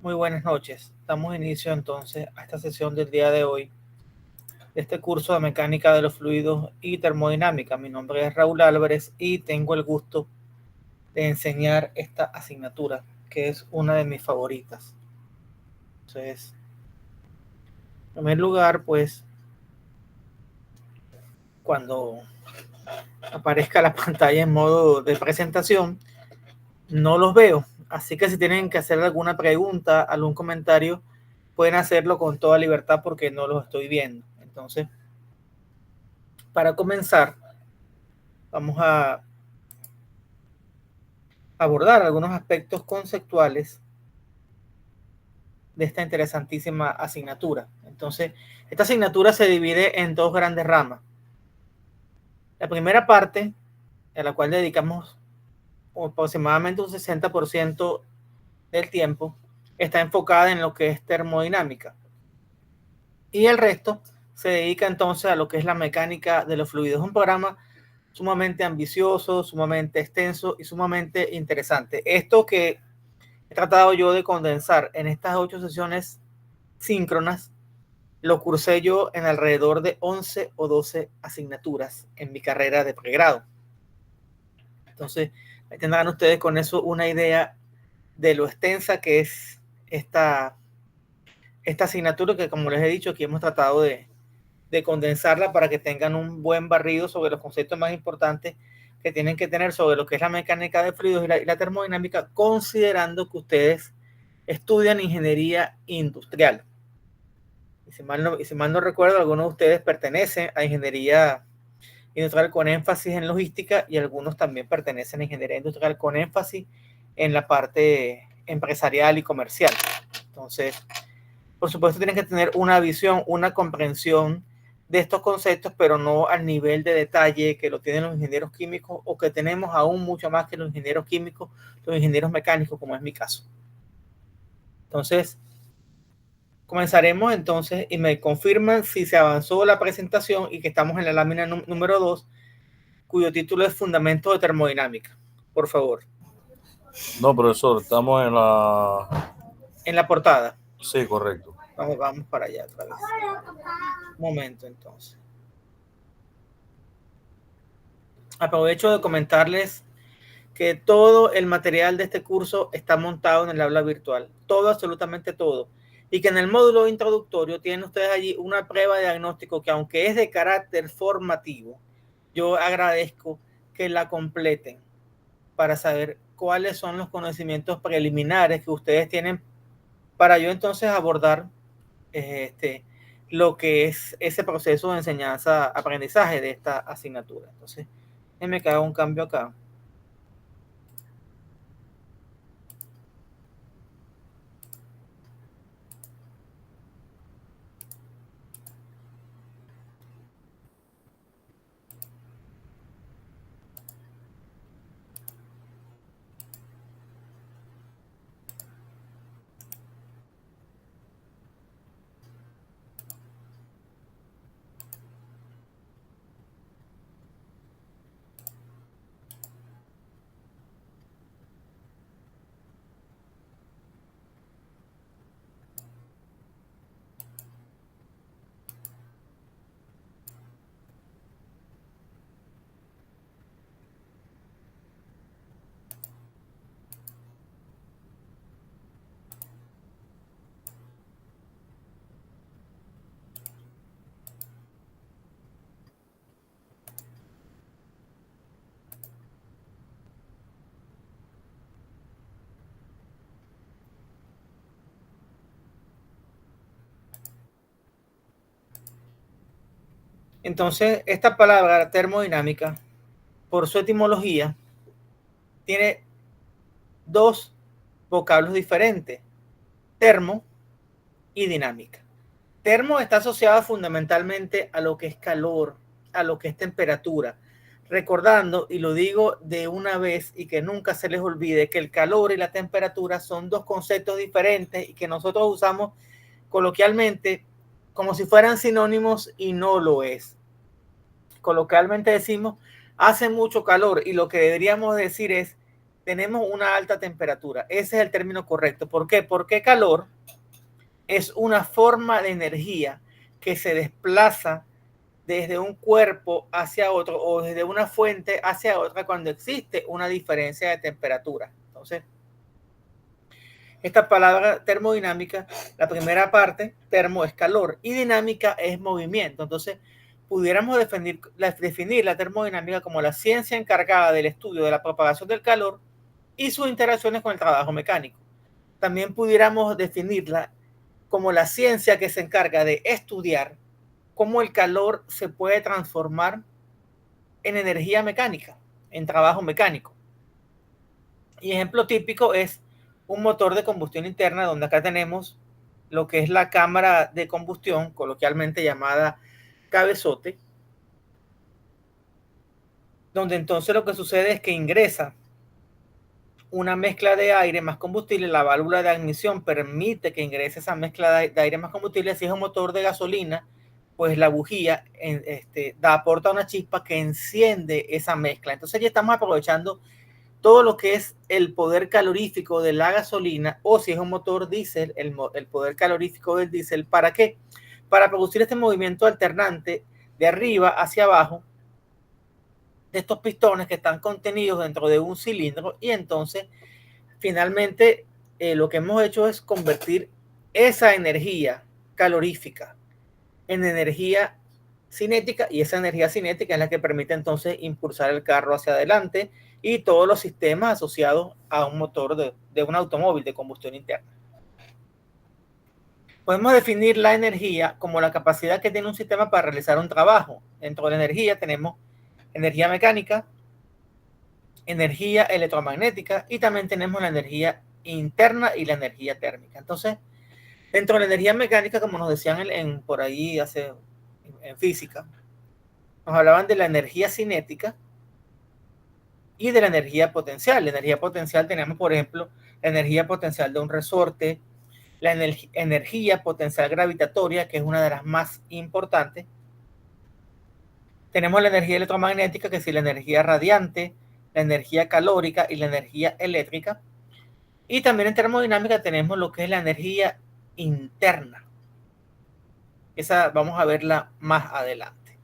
Muy buenas noches. Damos inicio entonces a esta sesión del día de hoy de este curso de mecánica de los fluidos y termodinámica. Mi nombre es Raúl Álvarez y tengo el gusto de enseñar esta asignatura, que es una de mis favoritas. Entonces, en primer lugar, pues, cuando aparezca la pantalla en modo de presentación, no los veo. Así que si tienen que hacer alguna pregunta, algún comentario, pueden hacerlo con toda libertad porque no los estoy viendo. Entonces, para comenzar, vamos a abordar algunos aspectos conceptuales de esta interesantísima asignatura. Entonces, esta asignatura se divide en dos grandes ramas. La primera parte, a la cual dedicamos aproximadamente un 60% del tiempo, está enfocada en lo que es termodinámica. Y el resto se dedica entonces a lo que es la mecánica de los fluidos. Un programa sumamente ambicioso, sumamente extenso y sumamente interesante. Esto que he tratado yo de condensar en estas 8 sesiones síncronas, lo cursé yo en alrededor de 11 o 12 asignaturas en mi carrera de pregrado. Entonces, tendrán ustedes con eso una idea de lo extensa que es esta asignatura, que como les he dicho, aquí hemos tratado de condensarla para que tengan un buen barrido sobre los conceptos más importantes que tienen que tener sobre lo que es la mecánica de fluidos y la termodinámica, considerando que ustedes estudian ingeniería industrial. Y si mal no recuerdo, algunos de ustedes pertenecen a ingeniería industrial con énfasis en logística y algunos también pertenecen a ingeniería industrial con énfasis en la parte empresarial y comercial. Entonces, por supuesto, tienen que tener una visión, una comprensión de estos conceptos, pero no al nivel de detalle que lo tienen los ingenieros químicos o que tenemos aún mucho más que los ingenieros químicos, los ingenieros mecánicos, como es mi caso. Entonces, comenzaremos entonces y me confirman si se avanzó la presentación y que estamos en la lámina número 2, cuyo título es Fundamentos de Termodinámica. Por favor. No, profesor, estamos en la... En la portada. Sí, correcto. Vamos para allá otra vez. Un momento entonces. Aprovecho de comentarles que todo el material de este curso está montado en el aula virtual. Todo, absolutamente todo. Y que en el módulo introductorio tienen ustedes allí una prueba de diagnóstico que, aunque es de carácter formativo, yo agradezco que la completen para saber cuáles son los conocimientos preliminares que ustedes tienen para yo entonces abordar lo que es ese proceso de enseñanza-aprendizaje de esta asignatura. Entonces, me cago un cambio acá. Entonces, esta palabra termodinámica, por su etimología, tiene dos vocablos diferentes: termo y dinámica. Termo está asociado fundamentalmente a lo que es calor, a lo que es temperatura, recordando, y lo digo de una vez y que nunca se les olvide, que el calor y la temperatura son dos conceptos diferentes y que nosotros usamos coloquialmente como si fueran sinónimos y no lo es. Coloquialmente decimos hace mucho calor y lo que deberíamos decir es tenemos una alta temperatura. Ese es el término correcto. ¿Por qué? Porque calor es una forma de energía que se desplaza desde un cuerpo hacia otro o desde una fuente hacia otra cuando existe una diferencia de temperatura. Entonces, esta palabra termodinámica, la primera parte, termo es calor y dinámica es movimiento. Entonces, pudiéramos definir la termodinámica como la ciencia encargada del estudio de la propagación del calor y sus interacciones con el trabajo mecánico. También pudiéramos definirla como la ciencia que se encarga de estudiar cómo el calor se puede transformar en energía mecánica, en trabajo mecánico. Y ejemplo típico es un motor de combustión interna, donde acá tenemos lo que es la cámara de combustión, coloquialmente llamada cabezote, donde entonces lo que sucede es que ingresa una mezcla de aire más combustible, la válvula de admisión permite que ingrese esa mezcla de aire más combustible. Si es un motor de gasolina, pues la bujía aporta una chispa que enciende esa mezcla. Entonces ya estamos aprovechando todo lo que es el poder calorífico de la gasolina, o si es un motor diésel, el poder calorífico del diésel. ¿Para qué? Para producir este movimiento alternante de arriba hacia abajo de estos pistones que están contenidos dentro de un cilindro, y entonces finalmente lo que hemos hecho es convertir esa energía calorífica en energía cinética, y esa energía cinética es la que permite entonces impulsar el carro hacia adelante y todos los sistemas asociados a un motor de un automóvil de combustión interna. Podemos definir la energía como la capacidad que tiene un sistema para realizar un trabajo. Dentro de la energía tenemos energía mecánica, energía electromagnética y también tenemos la energía interna y la energía térmica. Entonces, dentro de la energía mecánica, como nos decían por ahí en física, nos hablaban de la energía cinética y de la energía potencial. La energía potencial tenemos, por ejemplo, la energía potencial de un resorte, la energía potencial gravitatoria, que es una de las más importantes. Tenemos la energía electromagnética, que es la energía radiante, la energía calórica y la energía eléctrica. Y también en termodinámica tenemos lo que es la energía interna. Esa vamos a verla más adelante.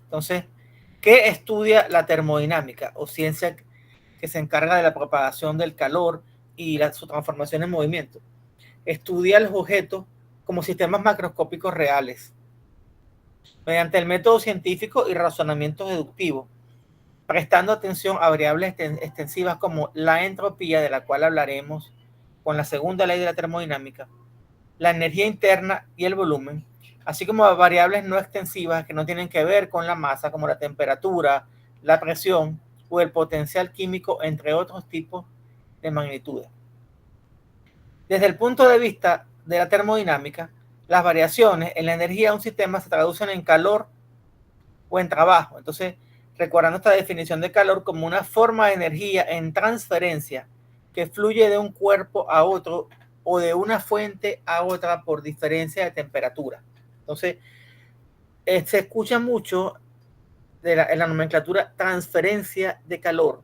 Entonces, ¿qué estudia la termodinámica o ciencia que se encarga de la propagación del calor y su transformación en movimiento? Estudia los objetos como sistemas macroscópicos reales, mediante el método científico y razonamiento deductivo, prestando atención a variables extensivas como la entropía, de la cual hablaremos con la segunda ley de la termodinámica, la energía interna y el volumen, así como a variables no extensivas que no tienen que ver con la masa, como la temperatura, la presión o el potencial químico, entre otros tipos de magnitudes. Desde el punto de vista de la termodinámica, las variaciones en la energía de un sistema se traducen en calor o en trabajo. Entonces, recordando esta definición de calor como una forma de energía en transferencia que fluye de un cuerpo a otro o de una fuente a otra por diferencia de temperatura. Entonces, se escucha mucho en la nomenclatura transferencia de calor.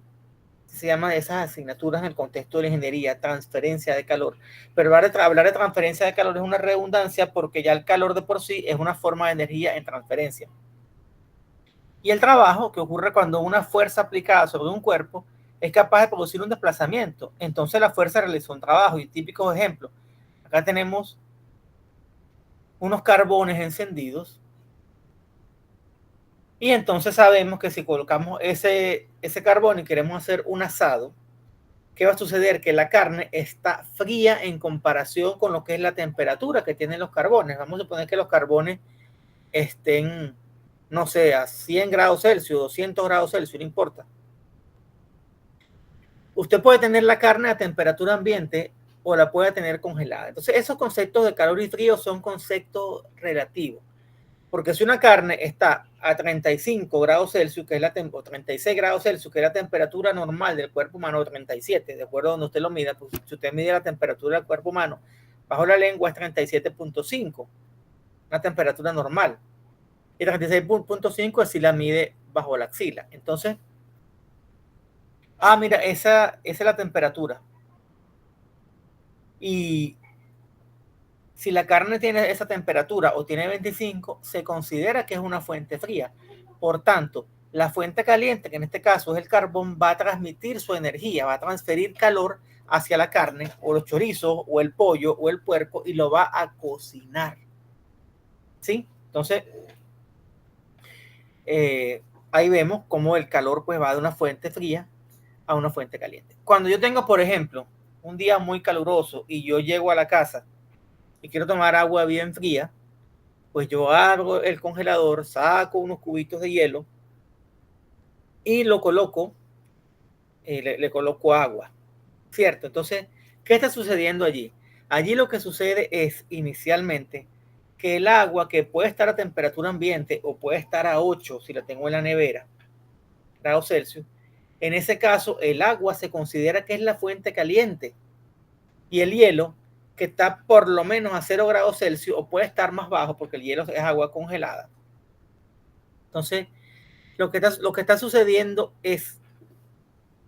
Se llama de esas asignaturas en el contexto de la ingeniería, transferencia de calor. Pero hablar de transferencia de calor es una redundancia, porque ya el calor de por sí es una forma de energía en transferencia. Y el trabajo, que ocurre cuando una fuerza aplicada sobre un cuerpo es capaz de producir un desplazamiento. Entonces la fuerza realizó un trabajo. Y típicos ejemplos: acá tenemos unos carbones encendidos, y entonces sabemos que si colocamos ese carbón y queremos hacer un asado, ¿qué va a suceder? Que la carne está fría en comparación con lo que es la temperatura que tienen los carbones. Vamos a suponer que los carbones estén, no sé, a 100 grados Celsius, 200 grados Celsius, no importa. Usted puede tener la carne a temperatura ambiente o la puede tener congelada. Entonces, esos conceptos de calor y frío son conceptos relativos. Porque si una carne está a 35 grados Celsius, que es o 36 grados Celsius, que es la temperatura normal del cuerpo humano, o 37, de acuerdo a donde usted lo mida, pues si usted mide la temperatura del cuerpo humano bajo la lengua es 37.5, una temperatura normal. y 36.5 si la mide bajo la axila. Entonces, mira, esa es la temperatura. Y si la carne tiene esa temperatura o tiene 25, se considera que es una fuente fría. Por tanto, la fuente caliente, que en este caso es el carbón, va a transmitir su energía, va a transferir calor hacia la carne o los chorizos o el pollo o el puerco y lo va a cocinar. ¿Sí? Entonces, ahí vemos cómo el calor pues va de una fuente fría a una fuente caliente. Cuando yo tengo, por ejemplo, un día muy caluroso y yo llego a la casa y quiero tomar agua bien fría, pues yo abro el congelador, saco unos cubitos de hielo y lo coloco, le coloco agua, ¿cierto? Entonces, ¿qué está sucediendo allí? Allí lo que sucede es inicialmente que el agua, que puede estar a temperatura ambiente o puede estar a 8 si la tengo en la nevera, grados Celsius, en ese caso el agua se considera que es la fuente caliente y el hielo, que está por lo menos a 0 grados Celsius o puede estar más bajo porque el hielo es agua congelada. Entonces, lo que está sucediendo es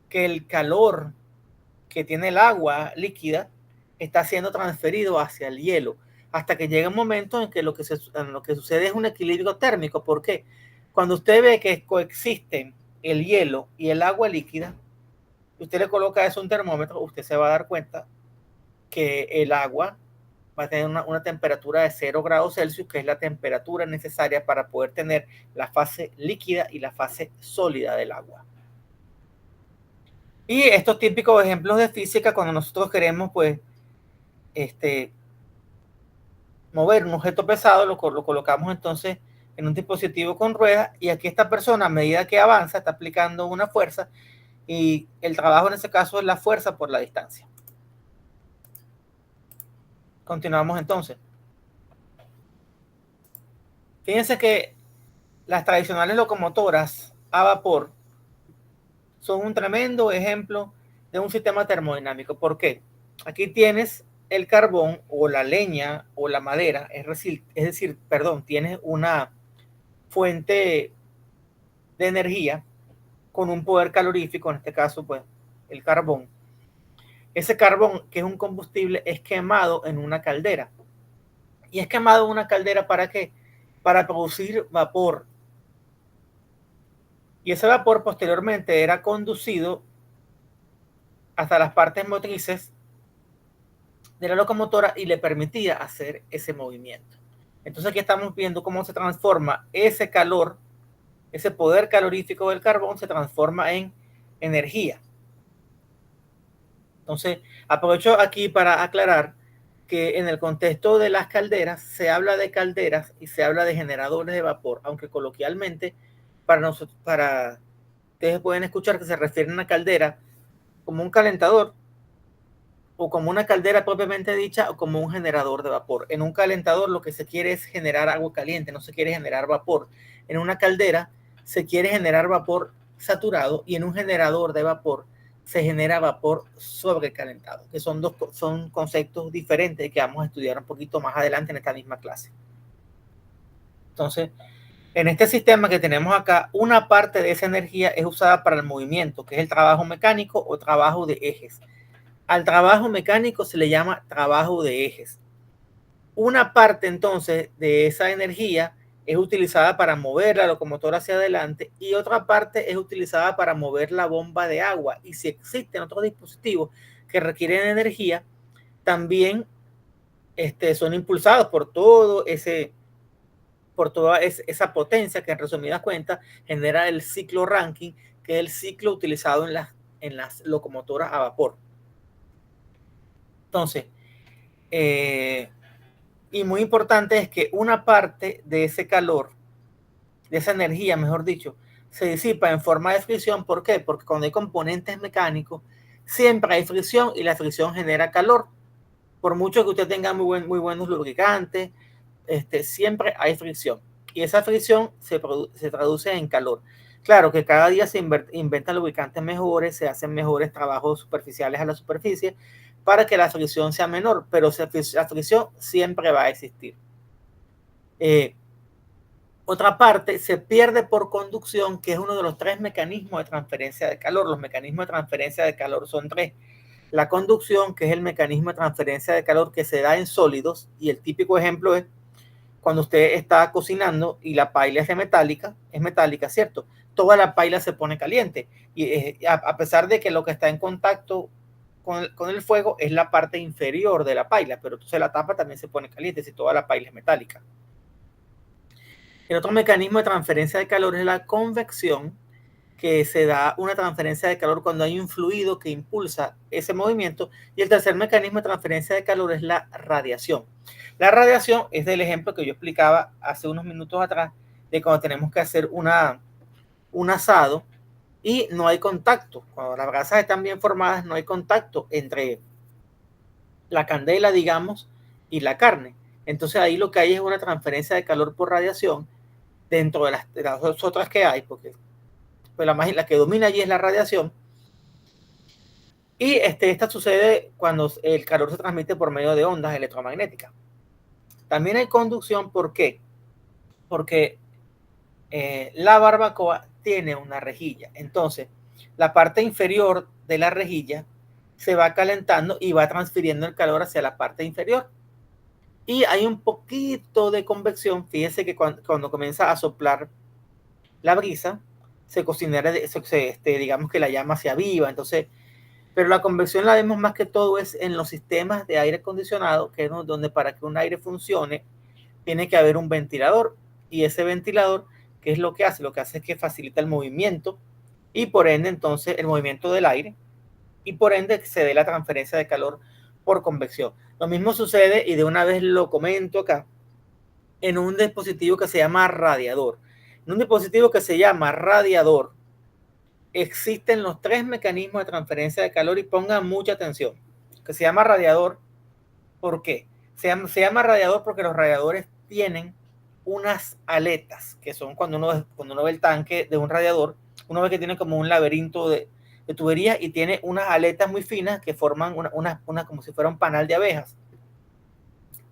que el calor que tiene el agua líquida está siendo transferido hacia el hielo hasta que llega un momento en que lo que sucede es un equilibrio térmico. ¿Por qué? Cuando usted ve que coexisten el hielo y el agua líquida, usted le coloca eso a un termómetro, usted se va a dar cuenta que el agua va a tener una temperatura de 0 grados Celsius, que es la temperatura necesaria para poder tener la fase líquida y la fase sólida del agua. Y estos típicos ejemplos de física, cuando nosotros queremos pues mover un objeto pesado, lo colocamos entonces en un dispositivo con ruedas, y aquí esta persona, a medida que avanza, está aplicando una fuerza, y el trabajo en ese caso es la fuerza por la distancia. Continuamos entonces. Fíjense que las tradicionales locomotoras a vapor son un tremendo ejemplo de un sistema termodinámico. ¿Por qué? Aquí tienes el carbón o la leña o la madera, es decir, tienes una fuente de energía con un poder calorífico, en este caso, pues, el carbón. Ese carbón, que es un combustible, es quemado en una caldera. ¿Y es quemado en una caldera para qué? Para producir vapor. Y ese vapor posteriormente era conducido hasta las partes motrices de la locomotora y le permitía hacer ese movimiento. Entonces aquí estamos viendo cómo se transforma ese calor, ese poder calorífico del carbón se transforma en energía. Entonces, aprovecho aquí para aclarar que en el contexto de las calderas se habla de calderas y se habla de generadores de vapor, aunque coloquialmente ustedes pueden escuchar que se refiere a una caldera como un calentador o como una caldera propiamente dicha o como un generador de vapor. En un calentador lo que se quiere es generar agua caliente, no se quiere generar vapor. En una caldera se quiere generar vapor saturado y en un generador de vapor se genera vapor sobrecalentado, que son conceptos diferentes que vamos a estudiar un poquito más adelante en esta misma clase. Entonces, en este sistema que tenemos acá, una parte de esa energía es usada para el movimiento, que es el trabajo mecánico o trabajo de ejes. Al trabajo mecánico se le llama trabajo de ejes. Una parte entonces de esa energía es utilizada para mover la locomotora hacia adelante y otra parte es utilizada para mover la bomba de agua. Y si existen otros dispositivos que requieren energía, también son impulsados por toda esa potencia que en resumidas cuentas genera el ciclo Rankine, que es el ciclo utilizado en las locomotoras a vapor. Entonces, y muy importante es que una parte de ese calor, de esa energía, mejor dicho, se disipa en forma de fricción. ¿Por qué? Porque cuando hay componentes mecánicos, siempre hay fricción y la fricción genera calor. Por mucho que usted tenga muy buenos lubricantes, siempre hay fricción. Y esa fricción se traduce en calor. Claro que cada día se inventan lubricantes mejores, se hacen mejores trabajos superficiales a la superficie para que la fricción sea menor, pero la fricción siempre va a existir. Otra parte se pierde por conducción, que es uno de los 3 mecanismos de transferencia de calor. Los mecanismos de transferencia de calor son 3. La conducción, que es el mecanismo de transferencia de calor que se da en sólidos, y el típico ejemplo es cuando usted está cocinando y la paila es metálica, ¿cierto? Toda la paila se pone caliente, y a pesar de que lo que está en contacto con el fuego es la parte inferior de la paila, pero entonces la tapa también se pone caliente si toda la paila es metálica. El otro mecanismo de transferencia de calor es la convección, que se da una transferencia de calor cuando hay un fluido que impulsa ese movimiento. Y el tercer mecanismo de transferencia de calor es la radiación. La radiación es del ejemplo que yo explicaba hace unos minutos atrás, de cuando tenemos que hacer un asado y no hay contacto. Cuando las brasas están bien formadas, no hay contacto entre la candela, digamos, y la carne. Entonces ahí lo que hay es una transferencia de calor por radiación dentro de las otras que hay, porque pues la que domina allí es la radiación. Y esta sucede cuando el calor se transmite por medio de ondas electromagnéticas. También hay conducción, ¿por qué? Porque la barbacoa tiene una rejilla. Entonces, la parte inferior de la rejilla se va calentando y va transfiriendo el calor hacia la parte inferior. Y hay un poquito de convección. Fíjense que cuando comienza a soplar la brisa, se cocinera, digamos que la llama se aviva. Entonces, pero la convección la vemos más que todo es en los sistemas de aire acondicionado, que es donde para que un aire funcione tiene que haber un ventilador, y ese ventilador, ¿qué es lo que hace? Lo que hace es que facilita el movimiento, y por ende entonces el movimiento del aire, y por ende se dé la transferencia de calor por convección. Lo mismo sucede, y de una vez lo comento acá, en un dispositivo que se llama radiador. En un dispositivo que se llama radiador existen los 3 mecanismos de transferencia de calor, y pongan mucha atención, que se llama radiador. ¿Por qué? Se llama radiador porque los radiadores tienen unas aletas, que son cuando uno ve el tanque de un radiador, uno ve que tiene como un laberinto de tuberías, y tiene unas aletas muy finas que forman una como si fuera un panal de abejas.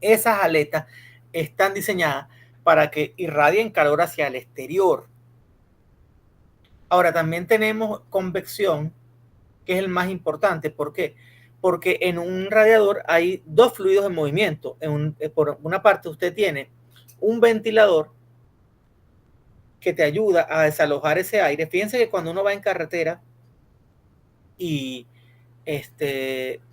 Esas aletas están diseñadas para que irradien calor hacia el exterior. Ahora, también tenemos convección, que es el más importante. ¿Por qué? Porque en un radiador hay 2 fluidos en movimiento. Por una parte usted tiene un ventilador que te ayuda a desalojar ese aire. Fíjense que cuando uno va en carretera y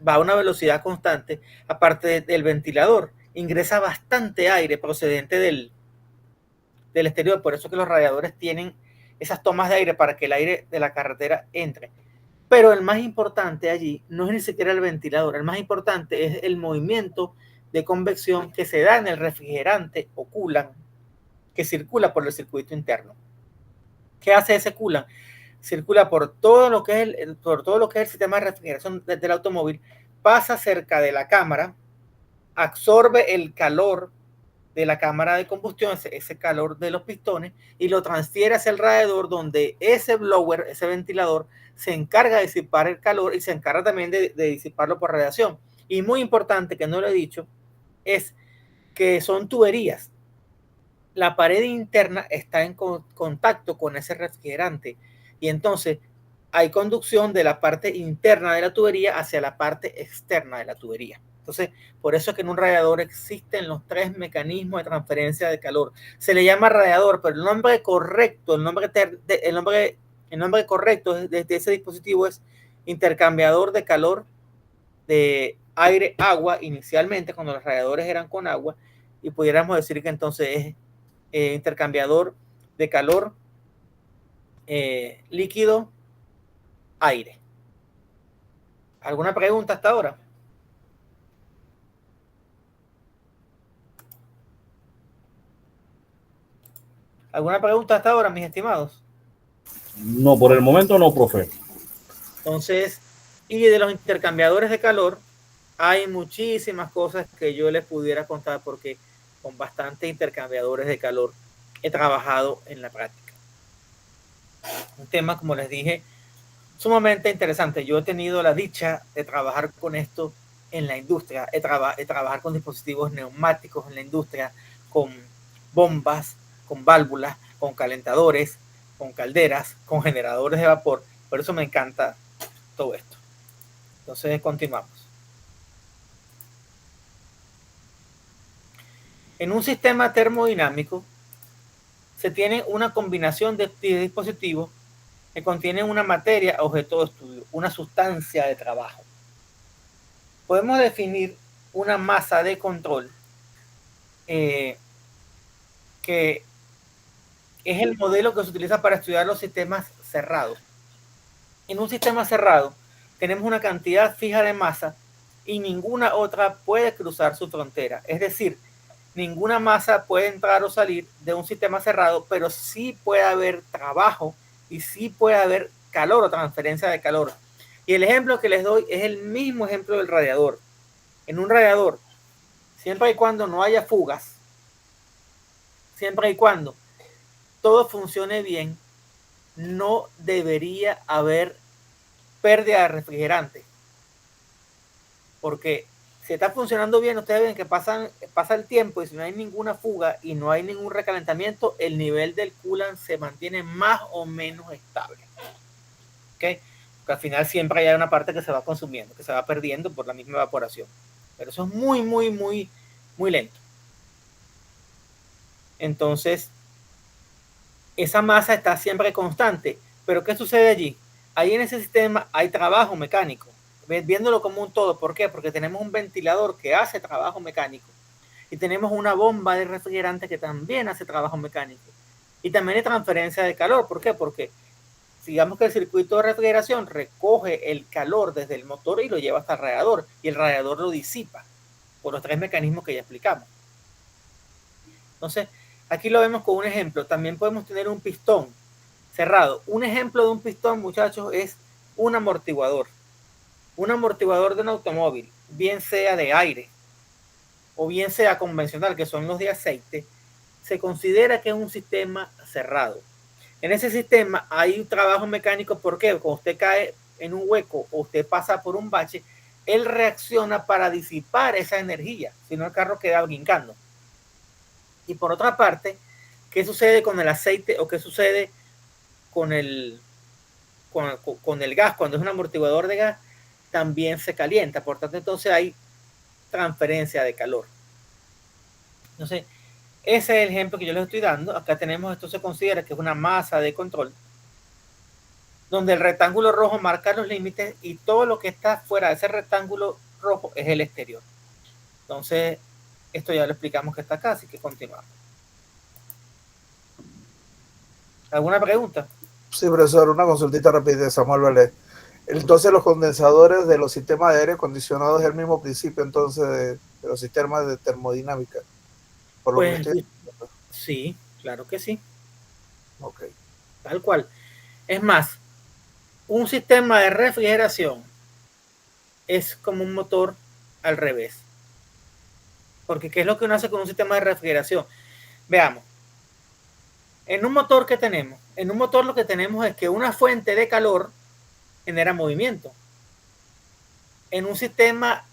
va a una velocidad constante, aparte del ventilador, ingresa bastante aire procedente del exterior. Por eso que los radiadores tienen esas tomas de aire para que el aire de la carretera entre. Pero el más importante allí no es ni siquiera el ventilador, el más importante es el movimiento de convección que se da en el refrigerante o coolant que circula por el circuito interno. ¿Qué hace ese coolant? Circula por todo lo que es el sistema de refrigeración del automóvil, pasa cerca de la cámara, absorbe el calor de la cámara de combustión, ese calor de los pistones, y lo transfiere hacia el radiador, donde ese blower, ese ventilador, se encarga de disipar el calor y se encarga también de disiparlo por radiación. Y muy importante, que no lo he dicho, es que son tuberías. La pared interna está en contacto con ese refrigerante, y entonces hay conducción de la parte interna de la tubería hacia la parte externa de la tubería. Entonces, por eso es que en un radiador existen los 3 mecanismos de transferencia de calor. Se le llama radiador, pero el nombre correcto, el nombre correcto de ese dispositivo es intercambiador de calor de aire-agua, inicialmente cuando los radiadores eran con agua, y pudiéramos decir que entonces es intercambiador de calor líquido aire. ¿Alguna pregunta hasta ahora? ¿Alguna pregunta hasta ahora, mis estimados? No, por el momento no, profe. Entonces, y de los intercambiadores de calor, hay muchísimas cosas que yo les pudiera contar, porque con bastantes intercambiadores de calor he trabajado en la práctica. Un tema, como les dije, sumamente interesante. Yo he tenido la dicha de trabajar con esto en la industria, trabajar con dispositivos neumáticos en la industria, con bombas, con válvulas, con calentadores, con calderas, con generadores de vapor. Por eso me encanta todo esto. Entonces continuamos. En un sistema termodinámico se tiene una combinación de dispositivos que contienen una materia objeto de estudio, una sustancia de trabajo. Podemos definir una masa de control que es el modelo que se utiliza para estudiar los sistemas cerrados. En un sistema cerrado tenemos una cantidad fija de masa y ninguna otra puede cruzar su frontera. Es decir, ninguna masa puede entrar o salir de un sistema cerrado, pero sí puede haber trabajo y sí puede haber calor o transferencia de calor. Y el ejemplo que les doy es el mismo ejemplo del radiador. En un radiador, siempre y cuando no haya fugas, siempre y cuando todo funcione bien, no debería haber pérdida de refrigerante. Porque si está funcionando bien, ustedes ven que pasa el tiempo y si no hay ninguna fuga y no hay ningún recalentamiento, el nivel del coolant se mantiene más o menos estable. ¿Okay? Porque al final siempre hay una parte que se va consumiendo, que se va perdiendo por la misma evaporación. Pero eso es muy, muy, muy, muy lento. Entonces, esa masa está siempre constante. Pero ¿qué sucede allí? Ahí en ese sistema hay trabajo mecánico. Viéndolo como un todo. ¿Por qué? Porque tenemos un ventilador que hace trabajo mecánico. Y tenemos una bomba de refrigerante que también hace trabajo mecánico. Y también hay transferencia de calor. ¿Por qué? Porque digamos que el circuito de refrigeración recoge el calor desde el motor y lo lleva hasta el radiador. Y el radiador lo disipa por los tres mecanismos que ya explicamos. Entonces, aquí lo vemos con un ejemplo. También podemos tener un pistón cerrado. Un ejemplo de un pistón, muchachos, es un amortiguador. Un amortiguador de un automóvil, bien sea de aire o bien sea convencional, que son los de aceite, se considera que es un sistema cerrado. En ese sistema hay un trabajo mecánico porque cuando usted cae en un hueco o usted pasa por un bache, él reacciona para disipar esa energía, si no el carro queda brincando. Y por otra parte, ¿qué sucede con el aceite o qué sucede con el gas? Cuando es un amortiguador de gas, también se calienta. Por tanto, entonces hay transferencia de calor. Entonces, ese es el ejemplo que yo les estoy dando. Acá tenemos, esto se considera que es una masa de control, donde el rectángulo rojo marca los límites y todo lo que está fuera de ese rectángulo rojo es el exterior. Entonces, esto ya lo explicamos que está acá, así que continuamos. ¿Alguna pregunta? Sí, profesor, una consultita rápida de Samuel Vélez. Entonces, los condensadores de los sistemas de aire acondicionado es el mismo principio entonces de los sistemas de termodinámica. Por lo Pues que estoy... sí, claro que sí. Ok. Tal cual. Es más, un sistema de refrigeración es como un motor al revés. Porque ¿qué es lo que uno hace con un sistema de refrigeración? Veamos. En un motor que tenemos, en un motor lo que tenemos es que una fuente de calor genera movimiento. En un sistema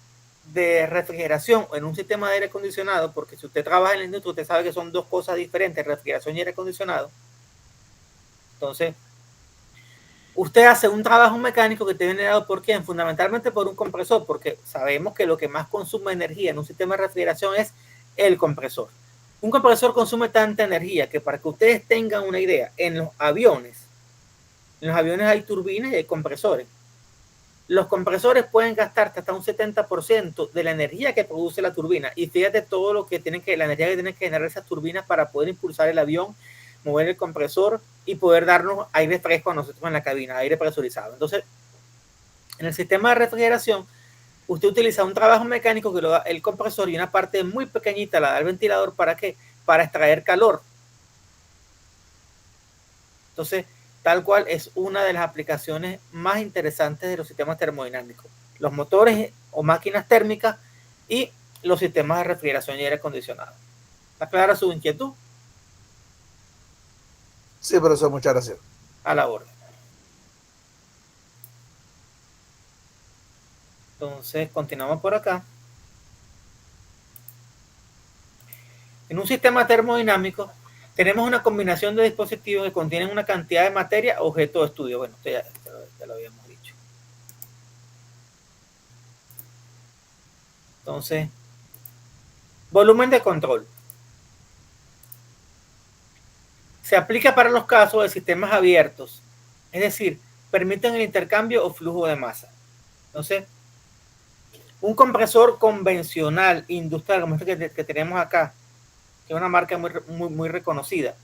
de refrigeración o en un sistema de aire acondicionado, porque si usted trabaja en la industria, usted sabe que son dos cosas diferentes, refrigeración y aire acondicionado. Entonces, usted hace un trabajo mecánico que esté generado por quién, fundamentalmente por un compresor, porque sabemos que lo que más consume energía en un sistema de refrigeración es el compresor. Un compresor consume tanta energía que, para que ustedes tengan una idea, en los aviones hay turbinas y hay compresores. Los compresores pueden gastarte hasta un 70% de la energía que produce la turbina. Y fíjate todo lo que la energía que tienen que generar esas turbinas para poder impulsar el avión, mover el compresor y poder darnos aire fresco a nosotros en la cabina, aire presurizado. Entonces, en el sistema de refrigeración, usted utiliza un trabajo mecánico que lo da el compresor y una parte muy pequeñita la da el ventilador. ¿Para qué? Para extraer calor. Entonces, tal cual es una de las aplicaciones más interesantes de los sistemas termodinámicos. Los motores o máquinas térmicas y los sistemas de refrigeración y aire acondicionado. ¿Está clara su inquietud? Sí, profesor, muchas gracias. A la orden. Entonces, continuamos por acá. En un sistema termodinámico Tenemos una combinación de dispositivos que contienen una cantidad de materia objeto de estudio. Bueno, esto ya lo habíamos dicho. Entonces, volumen de control. Se aplica para los casos de sistemas abiertos, es decir, permiten el intercambio o flujo de masa. Entonces, un compresor convencional industrial, como este que tenemos acá, que es una marca muy reconocida.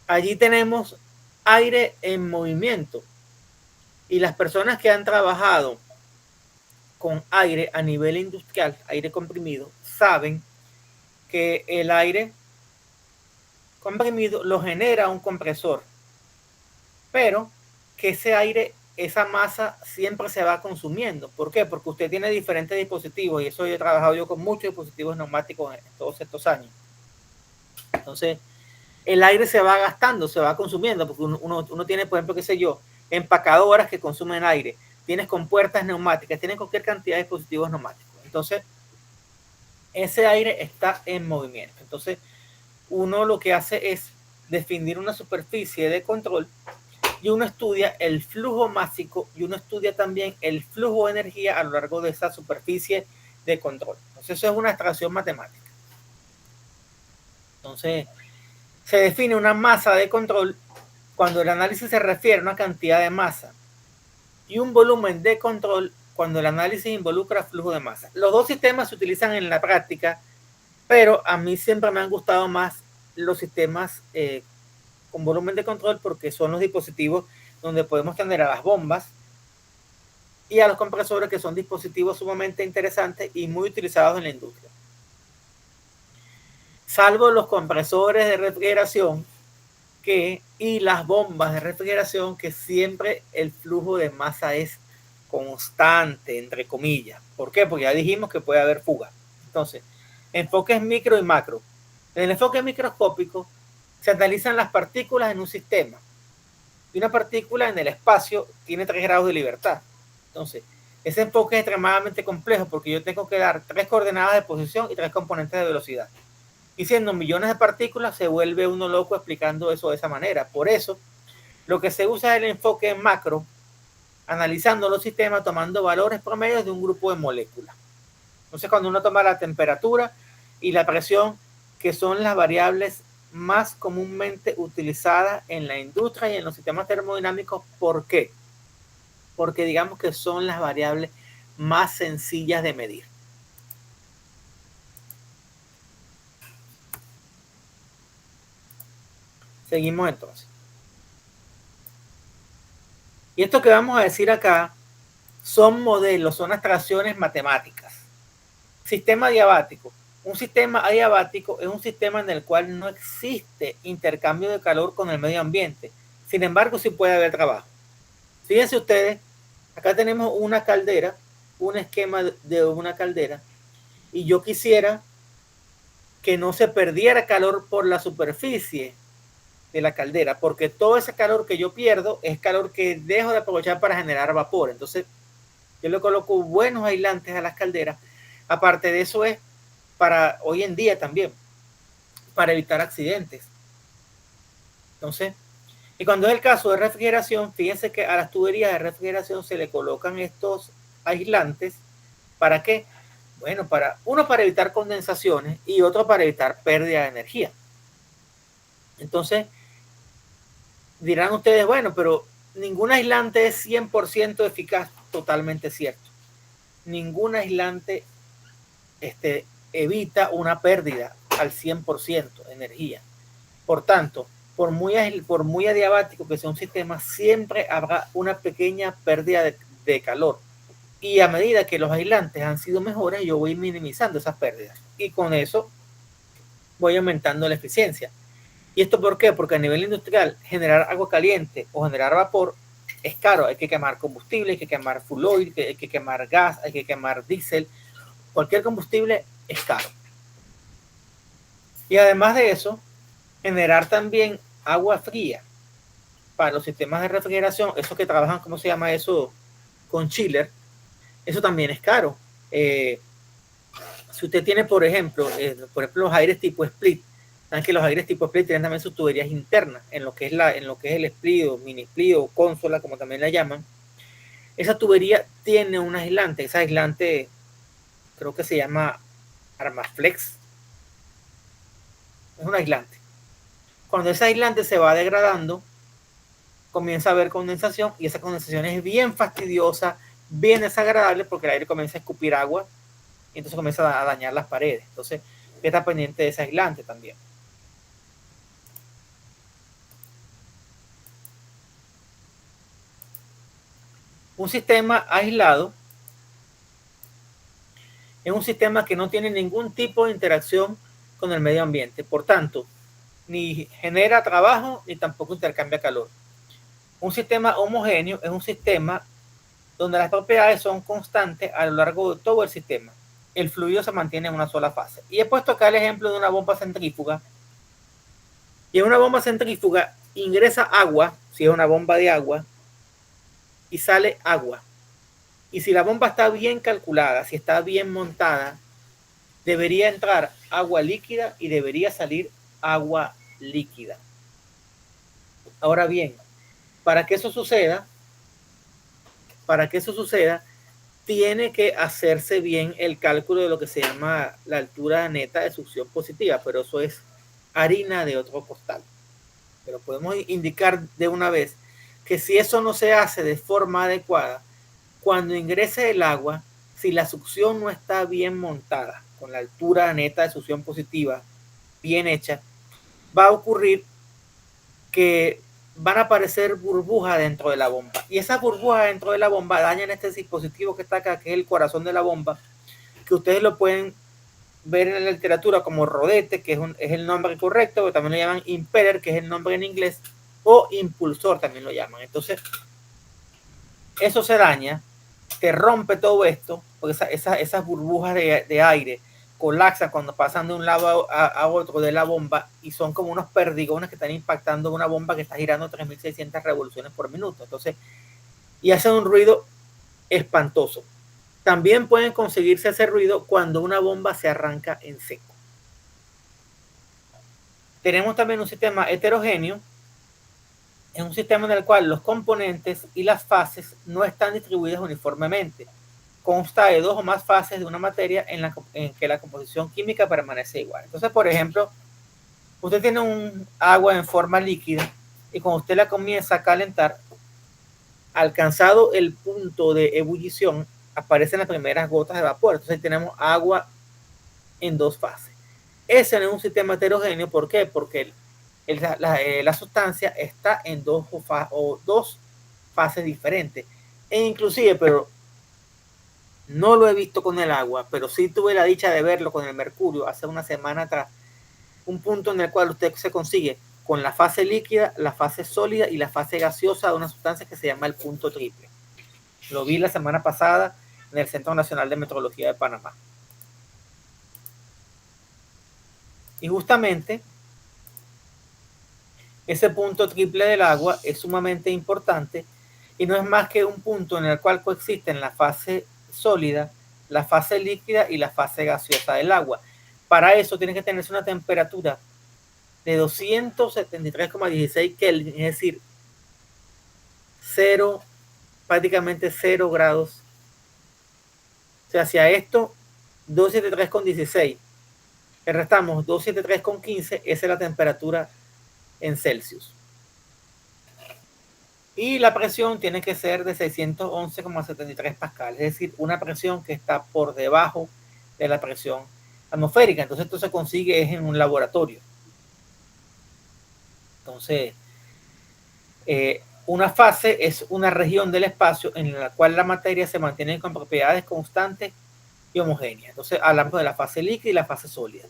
Allí tenemos aire en movimiento. Y las personas que han trabajado con aire a nivel industrial, aire comprimido, saben que el aire comprimido lo genera un compresor, pero que ese aire, esa masa siempre se va consumiendo. ¿Por qué? Porque usted tiene diferentes dispositivos, y eso yo he trabajado yo con muchos dispositivos neumáticos en todos estos años. Entonces, el aire se va gastando, se va consumiendo, porque uno tiene, por ejemplo, qué sé yo, empacadoras que consumen aire, tienes compuertas neumáticas, tienes cualquier cantidad de dispositivos neumáticos. Entonces, ese aire está en movimiento. Entonces, uno lo que hace es definir una superficie de control y uno estudia el flujo másico y uno estudia también el flujo de energía a lo largo de esa superficie de control. Entonces, eso es una extracción matemática. Entonces, se define una masa de control cuando el análisis se refiere a una cantidad de masa y un volumen de control cuando el análisis involucra flujo de masa. Los dos sistemas se utilizan en la práctica, pero a mí siempre me han gustado más los sistemas con volumen de control porque son los dispositivos donde podemos tener a las bombas y a los compresores, que son dispositivos sumamente interesantes y muy utilizados en la industria. Salvo los compresores de refrigeración y las bombas de refrigeración, que siempre el flujo de masa es constante, entre comillas. ¿Por qué? Porque ya dijimos que puede haber fuga. Entonces, enfoques micro y macro. En el enfoque microscópico se analizan las partículas en un sistema. Y una partícula en el espacio tiene 3 grados de libertad. Entonces, ese enfoque es extremadamente complejo porque yo tengo que dar 3 coordenadas de posición y 3 componentes de velocidad. Y siendo millones de partículas, se vuelve uno loco explicando eso de esa manera. Por eso, lo que se usa es el enfoque macro, analizando los sistemas, tomando valores promedios de un grupo de moléculas. Entonces, cuando uno toma la temperatura y la presión, que son las variables más comúnmente utilizadas en la industria y en los sistemas termodinámicos, ¿por qué? Porque digamos que son las variables más sencillas de medir. Seguimos entonces. Y esto que vamos a decir acá son modelos, son abstracciones matemáticas. Sistema adiabático. Un sistema adiabático es un sistema en el cual no existe intercambio de calor con el medio ambiente. Sin embargo, sí puede haber trabajo. Fíjense ustedes, acá tenemos una caldera, un esquema de una caldera, y yo quisiera que no se perdiera calor por la superficie de la caldera, porque todo ese calor que yo pierdo es calor que dejo de aprovechar para generar vapor. Entonces, yo le coloco buenos aislantes a las calderas. Aparte de eso, es para hoy en día también, para evitar accidentes. Entonces, y cuando es el caso de refrigeración, fíjense que a las tuberías de refrigeración se le colocan estos aislantes. ¿Para qué? Bueno, uno para evitar condensaciones y otro para evitar pérdida de energía. Entonces, dirán ustedes, bueno, pero ningún aislante es 100% eficaz. Totalmente cierto. Ningún aislante evita una pérdida al 100% de energía. Por tanto, por muy adiabático que sea un sistema, siempre habrá una pequeña pérdida de calor. Y a medida que los aislantes han sido mejores, yo voy minimizando esas pérdidas. Y con eso voy aumentando la eficiencia. ¿Y esto por qué? Porque a nivel industrial, generar agua caliente o generar vapor es caro. Hay que quemar combustible, hay que quemar fuel oil, hay que quemar gas, hay que quemar diésel. Cualquier combustible es caro. Y además de eso, generar también agua fría para los sistemas de refrigeración, esos que trabajan, ¿cómo se llama eso? Con chiller, eso también es caro. Si usted tiene, por ejemplo, los aires tipo split, Saben que los aires tipo split tienen también sus tuberías internas, en lo que es el split o mini split o consola, como también la llaman. Esa tubería tiene un aislante. Ese aislante creo que se llama Armaflex. Es un aislante. Cuando ese aislante se va degradando, comienza a haber condensación, y esa condensación es bien fastidiosa, bien desagradable, porque el aire comienza a escupir agua y entonces comienza a dañar las paredes. Entonces, está pendiente de ese aislante también. Un sistema aislado es un sistema que no tiene ningún tipo de interacción con el medio ambiente. Por tanto, ni genera trabajo ni tampoco intercambia calor. Un sistema homogéneo es un sistema donde las propiedades son constantes a lo largo de todo el sistema. El fluido se mantiene en una sola fase. Y he puesto acá el ejemplo de una bomba centrífuga. Y en una bomba centrífuga ingresa agua, si es una bomba de agua, y sale agua. Y si la bomba está bien calculada, si está bien montada, debería entrar agua líquida y debería salir agua líquida. Ahora bien, para que eso suceda, tiene que hacerse bien el cálculo de lo que se llama la altura neta de succión positiva, pero eso es harina de otro costal. Pero podemos indicar de una vez que si eso no se hace de forma adecuada, cuando ingrese el agua, si la succión no está bien montada, con la altura neta de succión positiva bien hecha, va a ocurrir que van a aparecer burbujas dentro de la bomba. Y esas burbujas dentro de la bomba dañan este dispositivo que está acá, que es el corazón de la bomba, que ustedes lo pueden ver en la literatura como rodete, que es el nombre correcto, pero también lo llaman impeller, que es el nombre en inglés, o impulsor también lo llaman. Entonces, eso se daña, te rompe todo esto, porque esas burbujas de aire colapsan cuando pasan de un lado a otro de la bomba, y son como unos perdigones que están impactando una bomba que está girando 3.600 revoluciones por minuto. Entonces, y hacen un ruido espantoso. También pueden conseguirse ese ruido cuando una bomba se arranca en seco. Tenemos también un sistema heterogéneo. Es un sistema en el cual los componentes y las fases no están distribuidas uniformemente. Consta de dos o más fases de una materia en que la composición química permanece igual. Entonces, por ejemplo, usted tiene un agua en forma líquida, y cuando usted la comienza a calentar, alcanzado el punto de ebullición, aparecen las primeras gotas de vapor. Entonces tenemos agua en dos fases. Ese no es un sistema heterogéneo. ¿Por qué? Porque la sustancia está en dos fases diferentes. E inclusive, pero no lo he visto con el agua, pero sí tuve la dicha de verlo con el mercurio hace una semana atrás. Un punto en el cual usted se consigue con la fase líquida, la fase sólida y la fase gaseosa de una sustancia que se llama el punto triple. Lo vi la semana pasada en el Centro Nacional de Metrología de Panamá. Y justamente ese punto triple del agua es sumamente importante, y no es más que un punto en el cual coexisten la fase sólida, la fase líquida y la fase gaseosa del agua. Para eso tiene que tenerse una temperatura de 273,16 Kelvin, es decir, prácticamente 0 grados. O sea, hacia esto 273,16, le restamos 273,15, esa es la temperatura en Celsius. Y la presión tiene que ser de 611,73 pascal, es decir, una presión que está por debajo de la presión atmosférica. Entonces esto se consigue en un laboratorio. Entonces, una fase es una región del espacio en la cual la materia se mantiene con propiedades constantes y homogéneas. Entonces hablamos de la fase líquida y la fase sólida.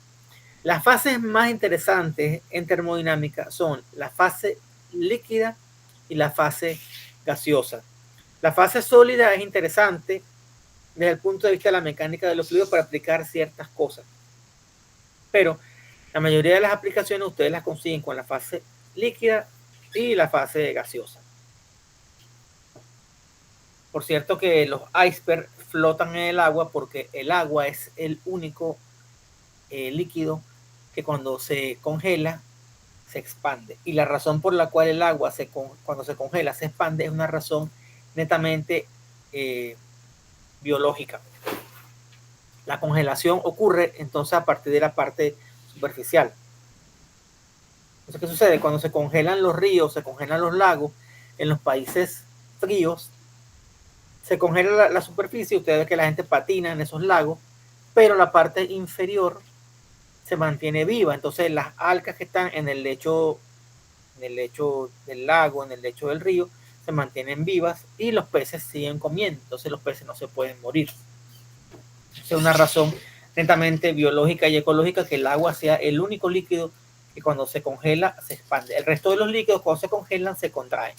Las fases más interesantes en termodinámica son la fase líquida y la fase gaseosa. La fase sólida es interesante desde el punto de vista de la mecánica de los fluidos para aplicar ciertas cosas, pero la mayoría de las aplicaciones ustedes las consiguen con la fase líquida y la fase gaseosa. Por cierto que los icebergs flotan en el agua porque el agua es el único líquido que cuando se congela se expande. Y la razón por la cual el agua cuando se congela se expande es una razón netamente biológica. La congelación ocurre entonces a partir de la parte superficial. Entonces, ¿qué sucede? Cuando se congelan los ríos, se congelan los lagos, en los países fríos, se congela la superficie. Ustedes ven que la gente patina en esos lagos, pero la parte inferior se mantiene viva. Entonces las algas que están en el lecho del lago, en el lecho del río, se mantienen vivas y los peces siguen comiendo. Entonces los peces no se pueden morir. Es una razón netamente biológica y ecológica que el agua sea el único líquido que cuando se congela se expande. El resto de los líquidos cuando se congelan se contraen.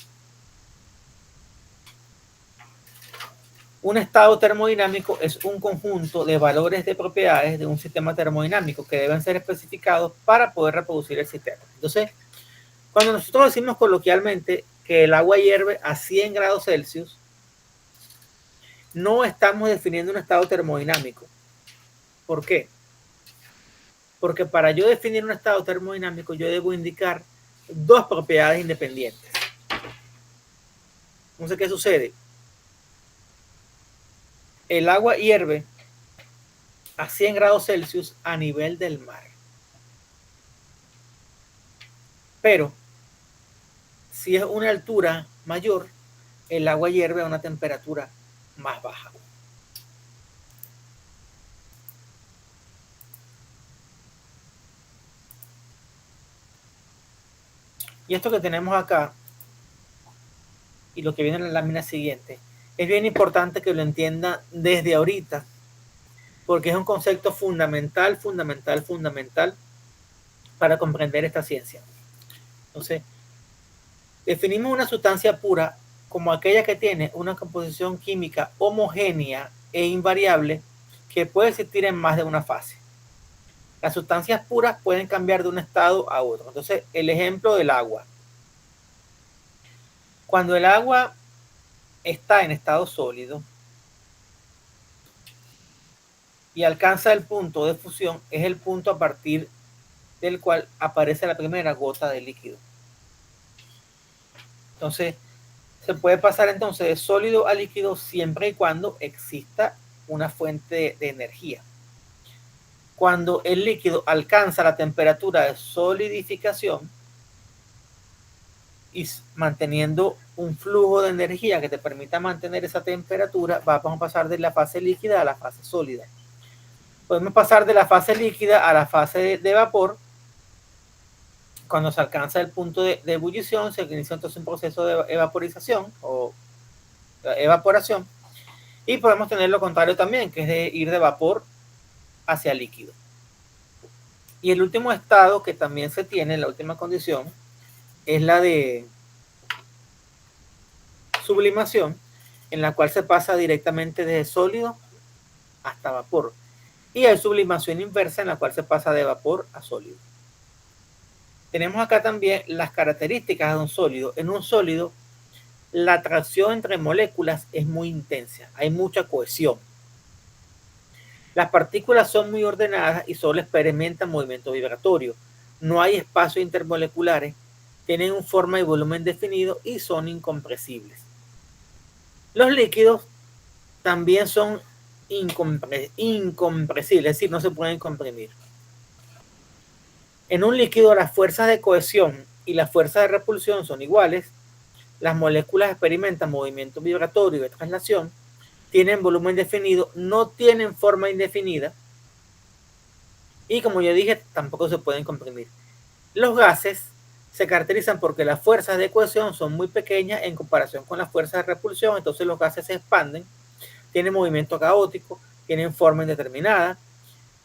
Un estado termodinámico es un conjunto de valores de propiedades de un sistema termodinámico que deben ser especificados para poder reproducir el sistema. Entonces, cuando nosotros decimos coloquialmente que el agua hierve a 100 grados Celsius, no estamos definiendo un estado termodinámico. ¿Por qué? Porque para yo definir un estado termodinámico, yo debo indicar dos propiedades independientes. Entonces, ¿qué sucede? El agua hierve a 100 grados Celsius a nivel del mar. Pero si es una altura mayor, el agua hierve a una temperatura más baja. Y esto que tenemos acá y lo que viene en la lámina siguiente es bien importante que lo entienda desde ahorita, porque es un concepto fundamental para comprender esta ciencia. Entonces, definimos una sustancia pura como aquella que tiene una composición química homogénea e invariable que puede existir en más de una fase. Las sustancias puras pueden cambiar de un estado a otro. Entonces, el ejemplo del agua. Cuando el agua está en estado sólido y alcanza el punto de fusión, es el punto a partir del cual aparece la primera gota de líquido. Entonces, se puede pasar entonces de sólido a líquido siempre y cuando exista una fuente de energía. Cuando el líquido alcanza la temperatura de solidificación y manteniendo un flujo de energía que te permita mantener esa temperatura, vamos a pasar de la fase líquida a la fase sólida. Podemos pasar de la fase líquida a la fase de vapor. Cuando se alcanza el punto de ebullición, se inicia entonces un proceso de evaporización o evaporación. Y podemos tener lo contrario también, que es de ir de vapor hacia líquido. Y el último estado que también se tiene, la última condición, es la de sublimación, en la cual se pasa directamente desde sólido hasta vapor. Y hay sublimación inversa, en la cual se pasa de vapor a sólido. Tenemos acá también las características de un sólido. En un sólido, la atracción entre moléculas es muy intensa, hay mucha cohesión. Las partículas son muy ordenadas y solo experimentan movimiento vibratorio. No hay espacios intermoleculares, tienen una forma y volumen definido y son incompresibles. Los líquidos también son incompresibles, es decir, no se pueden comprimir. En un líquido las fuerzas de cohesión y las fuerzas de repulsión son iguales. Las moléculas experimentan movimiento vibratorio de traslación, tienen volumen definido, no tienen forma indefinida y, como ya dije, tampoco se pueden comprimir. Los gases se caracterizan porque las fuerzas de cohesión son muy pequeñas en comparación con las fuerzas de repulsión, entonces los gases se expanden, tienen movimiento caótico, tienen forma indeterminada,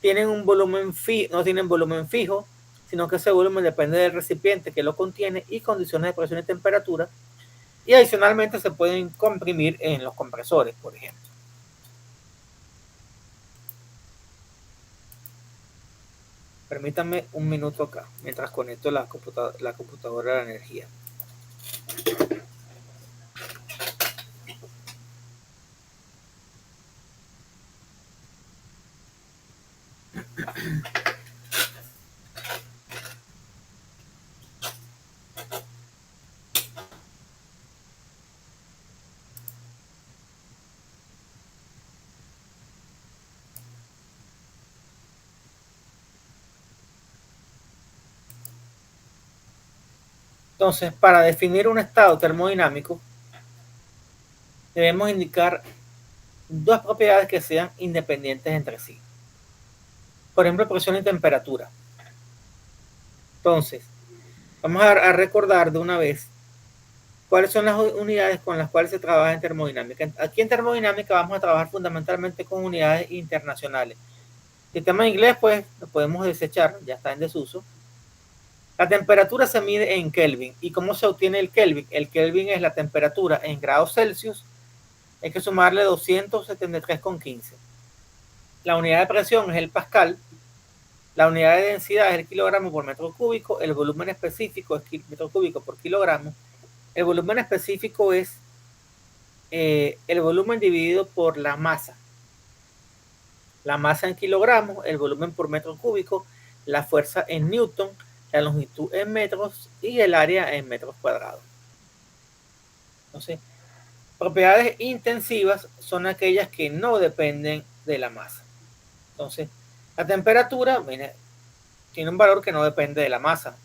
tienen un volumen no tienen volumen fijo, sino que ese volumen depende del recipiente que lo contiene y condiciones de presión y temperatura, y adicionalmente se pueden comprimir en los compresores, por ejemplo. Permítanme un minuto acá, mientras conecto la computadora a la energía. Entonces, para definir un estado termodinámico, debemos indicar dos propiedades que sean independientes entre sí. Por ejemplo, presión y temperatura. Entonces, vamos a recordar de una vez cuáles son las unidades con las cuales se trabaja en termodinámica. Aquí en termodinámica vamos a trabajar fundamentalmente con unidades internacionales. El tema en inglés, pues, lo podemos desechar, ya está en desuso. La temperatura se mide en Kelvin. ¿Y cómo se obtiene el Kelvin? El Kelvin es la temperatura en grados Celsius. Hay que sumarle 273,15. La unidad de presión es el pascal. La unidad de densidad es el kilogramo por metro cúbico. El volumen específico es metro cúbico por kilogramo. El volumen específico es el volumen dividido por la masa. La masa en kilogramos, el volumen por metro cúbico, la fuerza en newton, la longitud en metros y el área en metros cuadrados. Entonces, propiedades intensivas son aquellas que no dependen de la masa. Entonces, la temperatura tiene un valor que no depende de la masa.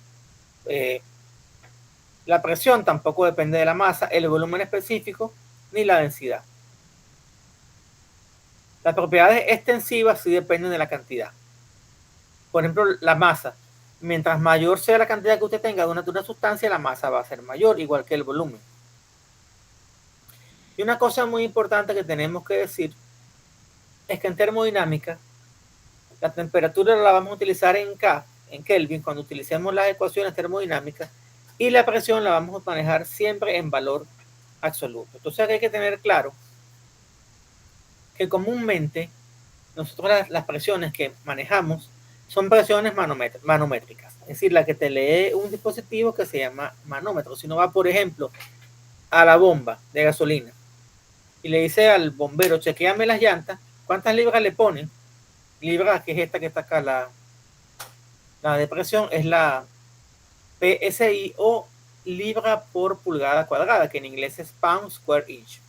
La presión tampoco depende de la masa, el volumen específico ni la densidad. Las propiedades extensivas sí dependen de la cantidad. Por ejemplo, la masa. Mientras mayor sea la cantidad que usted tenga de una sustancia, la masa va a ser mayor, igual que el volumen. Y una cosa muy importante que tenemos que decir es que en termodinámica, la temperatura la vamos a utilizar en K, en Kelvin, cuando utilicemos las ecuaciones termodinámicas, y la presión la vamos a manejar siempre en valor absoluto. Entonces hay que tener claro que comúnmente nosotros las presiones que manejamos son presiones manométricas, es decir, la que te lee un dispositivo que se llama manómetro. Si uno va, por ejemplo, a la bomba de gasolina y le dice al bombero, chequeame las llantas, ¿cuántas libras le ponen? Libras, que es esta que está acá, la de presión, es la PSI o libra por pulgada cuadrada, que en inglés es pound square inch.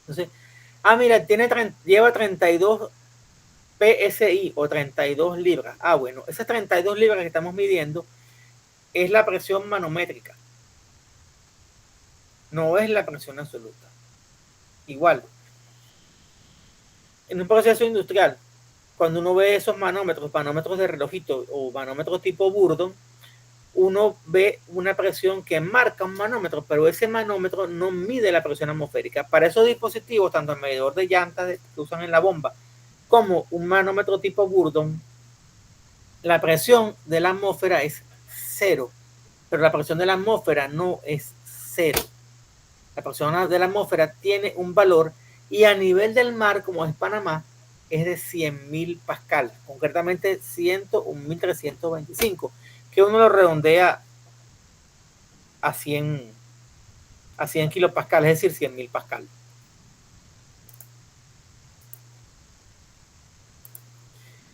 Entonces, mira, lleva 32 PSI o 32 libras. Bueno, esas 32 libras que estamos midiendo es la presión manométrica. No es la presión absoluta. Igual, en un proceso industrial, cuando uno ve esos manómetros de relojito o manómetros tipo Burdon, uno ve una presión que marca un manómetro, pero ese manómetro no mide la presión atmosférica. Para esos dispositivos, tanto el medidor de llantas que usan en la bomba, como un manómetro tipo Burdon, la presión de la atmósfera es 0, pero la presión de la atmósfera no es 0. La presión de la atmósfera tiene un valor y a nivel del mar, como es Panamá, es de 100.000 pascal, concretamente 101.325, que uno lo redondea a 100 kilopascal, es decir, 100.000 pascal.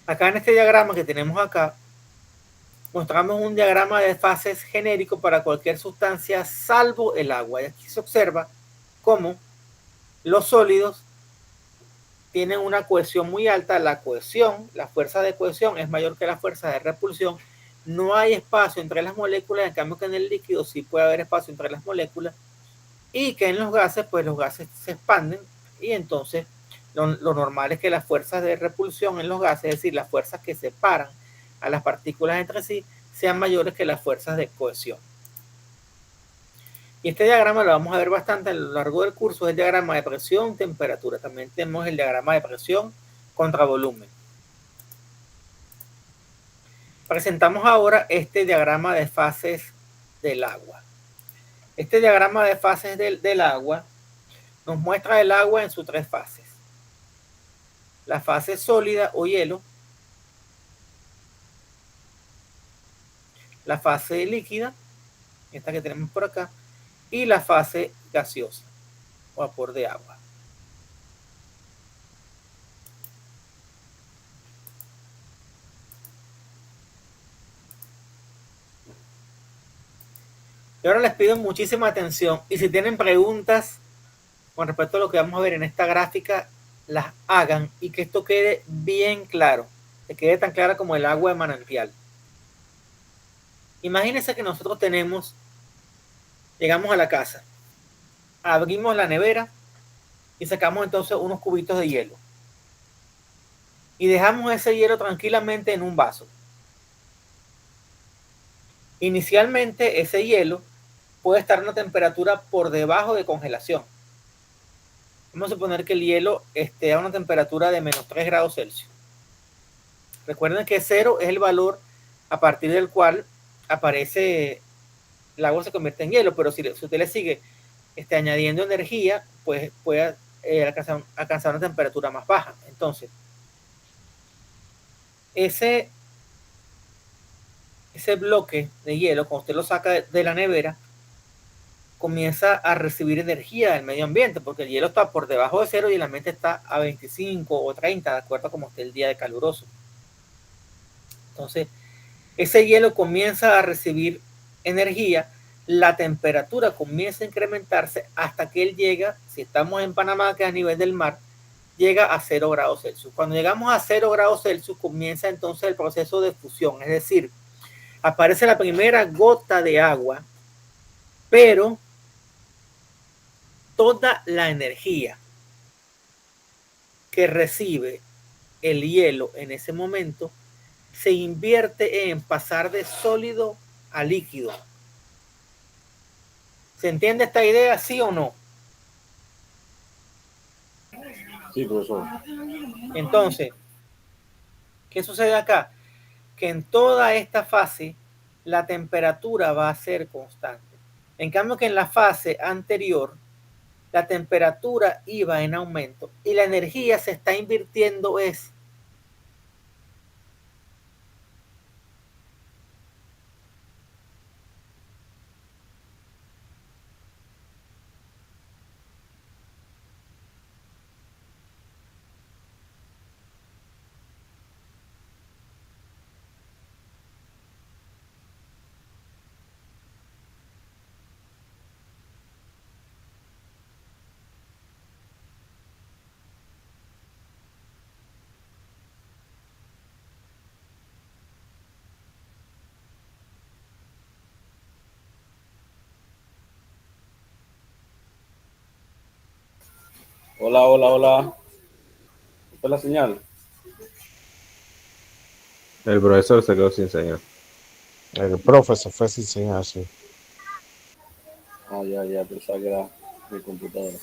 Acá en este diagrama que tenemos acá, mostramos un diagrama de fases genérico para cualquier sustancia salvo el agua. Y aquí se observa cómo los sólidos tienen una cohesión muy alta. La fuerza de cohesión es mayor que la fuerza de repulsión. No hay espacio entre las moléculas, en cambio que en el líquido sí puede haber espacio entre las moléculas. Y que en los gases, pues los gases se expanden y entonces lo normal es que las fuerzas de repulsión en los gases, es decir, las fuerzas que separan a las partículas entre sí, sean mayores que las fuerzas de cohesión. Y este diagrama lo vamos a ver bastante a lo largo del curso, es el diagrama de presión, temperatura. También tenemos el diagrama de presión contra volumen. Presentamos ahora este diagrama de fases del agua. Este diagrama de fases del agua nos muestra el agua en sus tres fases. La fase sólida o hielo, la fase líquida, esta que tenemos por acá, y la fase gaseosa o vapor de agua. Y ahora les pido muchísima atención y si tienen preguntas con respecto a lo que vamos a ver en esta gráfica, las hagan y que esto quede bien claro, que quede tan claro como el agua de manantial. Imagínense que nosotros llegamos a la casa, abrimos la nevera y sacamos entonces unos cubitos de hielo. Y dejamos ese hielo tranquilamente en un vaso. Inicialmente ese hielo puede estar a una temperatura por debajo de congelación. Vamos a suponer que el hielo esté a una temperatura de menos 3 grados Celsius. Recuerden que 0 es el valor a partir del cual aparece el agua se convierte en hielo, pero si usted le sigue añadiendo energía, pues puede alcanzar una temperatura más baja. Entonces, ese bloque de hielo, cuando usted lo saca de la nevera, comienza a recibir energía del medio ambiente, porque el hielo está por debajo de 0 y el ambiente está a 25 o 30, de acuerdo a como esté el día de caluroso. Entonces, ese hielo comienza a recibir energía, la temperatura comienza a incrementarse hasta que él llega, si estamos en Panamá, que es a nivel del mar, llega a 0 grados Celsius. Cuando llegamos a 0 grados Celsius, comienza entonces el proceso de fusión, es decir, aparece la primera gota de agua, pero toda la energía que recibe el hielo en ese momento se invierte en pasar de sólido a líquido. ¿Se entiende esta idea, sí o no? Sí, profesor. Entonces, ¿qué sucede acá? Que en toda esta fase la temperatura va a ser constante. En cambio que en la fase anterior la temperatura iba en aumento y la energía se está invirtiendo es Hola, hola, hola. ¿Esta es la señal? El profesor se quedó sin señal. El profe se fue sin señal, sí. Ah, ya, pensaba que era mi computadora.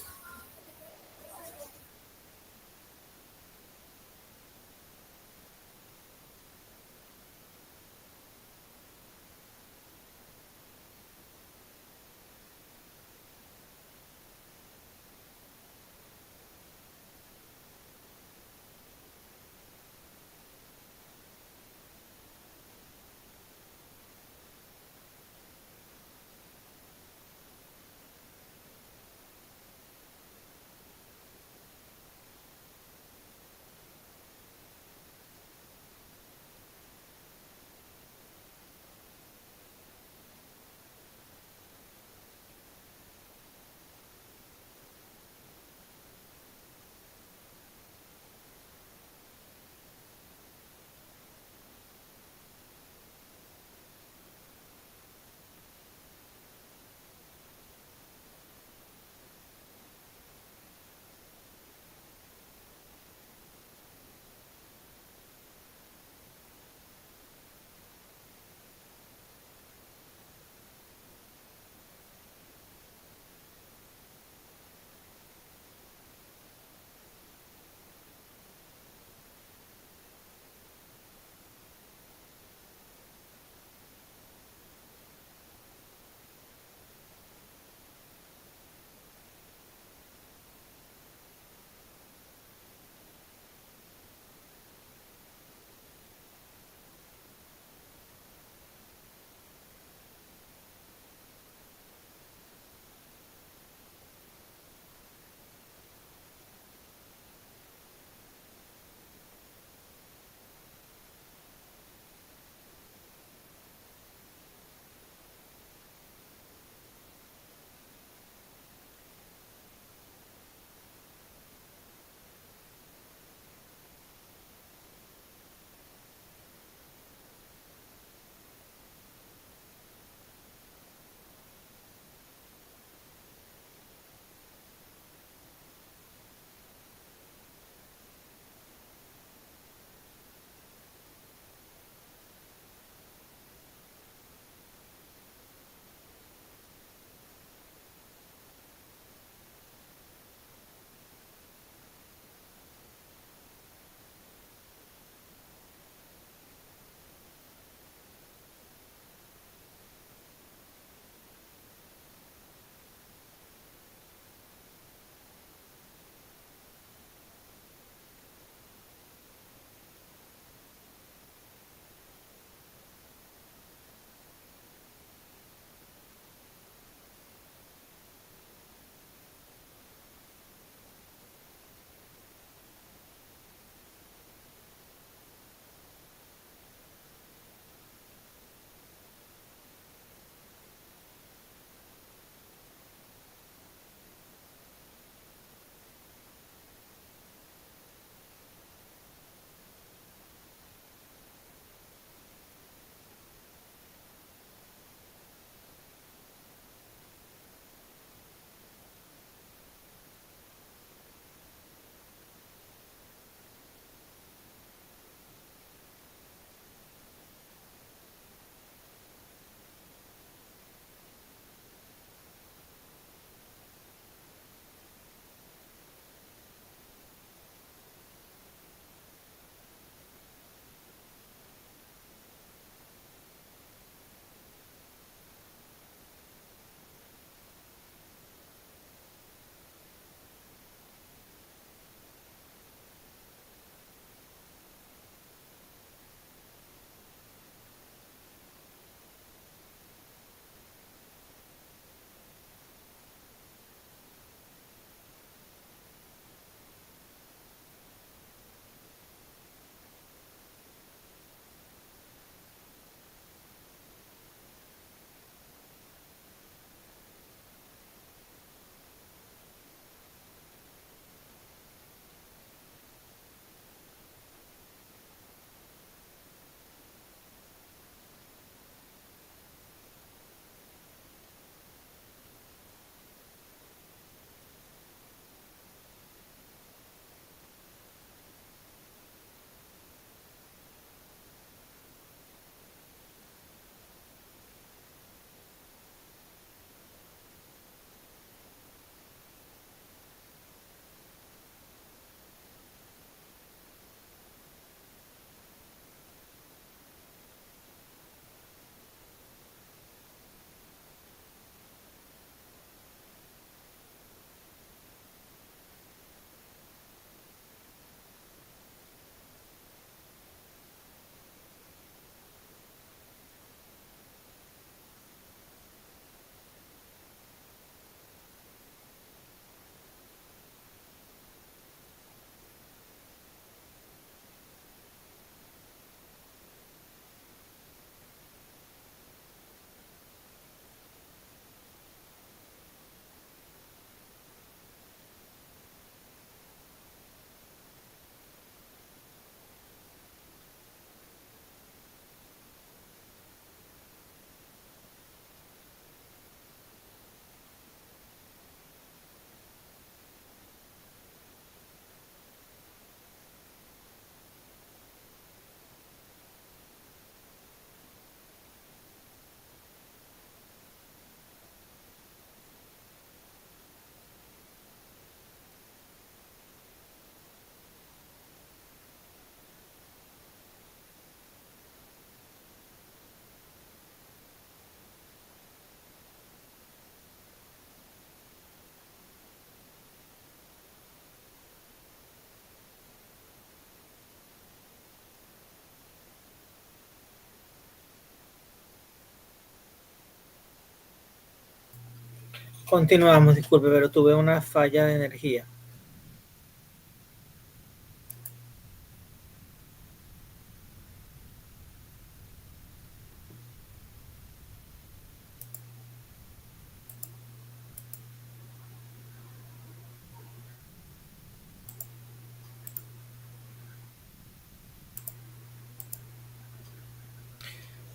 Continuamos, disculpe, pero tuve una falla de energía.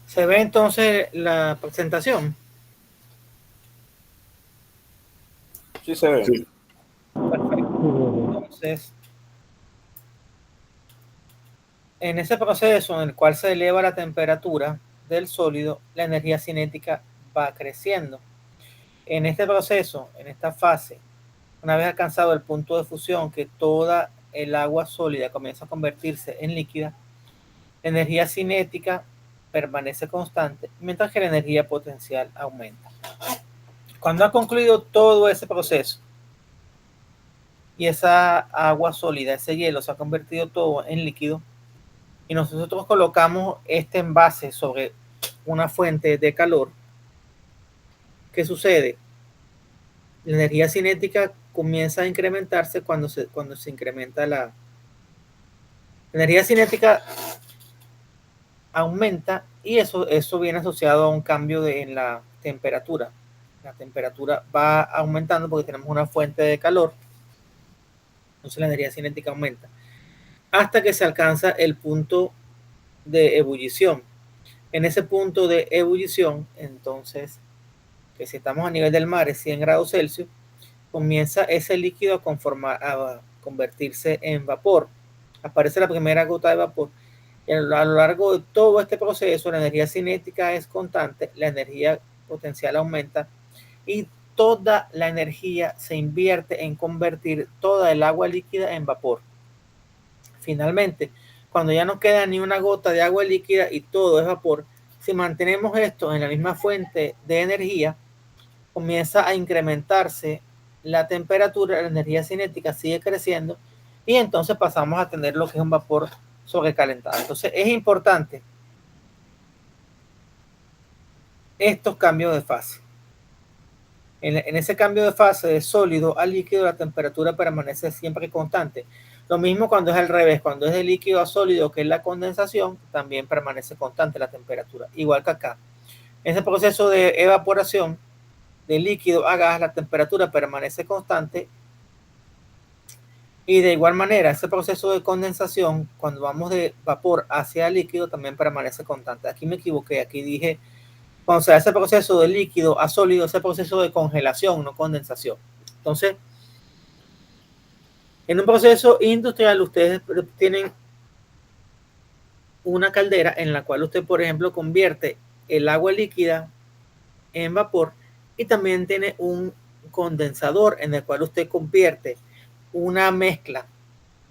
¿Se ve entonces la presentación? Sí se ve. Sí. Perfecto. Entonces, en ese proceso en el cual se eleva la temperatura del sólido, la energía cinética va creciendo. En este proceso, en esta fase, una vez alcanzado el punto de fusión, que toda el agua sólida comienza a convertirse en líquida, la energía cinética permanece constante, mientras que la energía potencial aumenta. Cuando ha concluido todo ese proceso y esa agua sólida, ese hielo, se ha convertido todo en líquido, y nosotros colocamos este envase sobre una fuente de calor, ¿qué sucede? La energía cinética comienza a incrementarse cuando se incrementa la energía cinética, aumenta, y eso viene asociado a un cambio en la temperatura. La temperatura va aumentando porque tenemos una fuente de calor, entonces la energía cinética aumenta hasta que se alcanza el punto de ebullición. En ese punto de ebullición, entonces, que si estamos a nivel del mar es 100 grados Celsius, comienza ese líquido a convertirse en vapor. Aparece la primera gota de vapor. Y a lo largo de todo este proceso, la energía cinética es constante, la energía potencial aumenta y toda la energía se invierte en convertir toda el agua líquida en vapor. Finalmente, cuando ya no queda ni una gota de agua líquida y todo es vapor, si mantenemos esto en la misma fuente de energía, comienza a incrementarse la temperatura, la energía cinética sigue creciendo y entonces pasamos a tener lo que es un vapor sobrecalentado. Entonces es importante estos cambios de fase. En ese cambio de fase de sólido a líquido, la temperatura permanece siempre constante. Lo mismo cuando es al revés, cuando es de líquido a sólido, que es la condensación, también permanece constante la temperatura, igual que acá. En ese proceso de evaporación de líquido a gas, la temperatura permanece constante, y de igual manera ese proceso de condensación, cuando vamos de vapor hacia líquido, también permanece constante. Aquí me equivoqué, aquí dije cuando se hace ese proceso de líquido a sólido, ese proceso de congelación, no condensación. Entonces, en un proceso industrial, ustedes tienen una caldera en la cual usted, por ejemplo, convierte el agua líquida en vapor, y también tiene un condensador en el cual usted convierte una mezcla.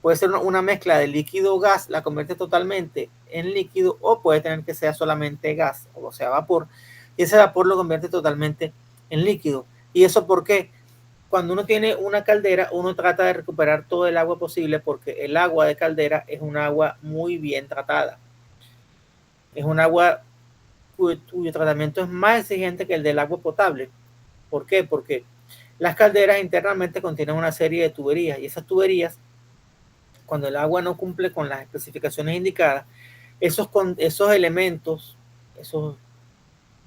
Puede ser una mezcla de líquido o gas, la convierte totalmente en líquido, o puede tener que sea solamente gas, o sea, vapor, y ese vapor lo convierte totalmente en líquido. ¿Y eso por qué? Cuando uno tiene una caldera, uno trata de recuperar todo el agua posible, porque el agua de caldera es un agua muy bien tratada. Es un agua cuyo tratamiento es más exigente que el del agua potable. ¿Por qué? Porque las calderas internamente contienen una serie de tuberías, y esas tuberías, cuando el agua no cumple con las especificaciones indicadas, esos elementos, esos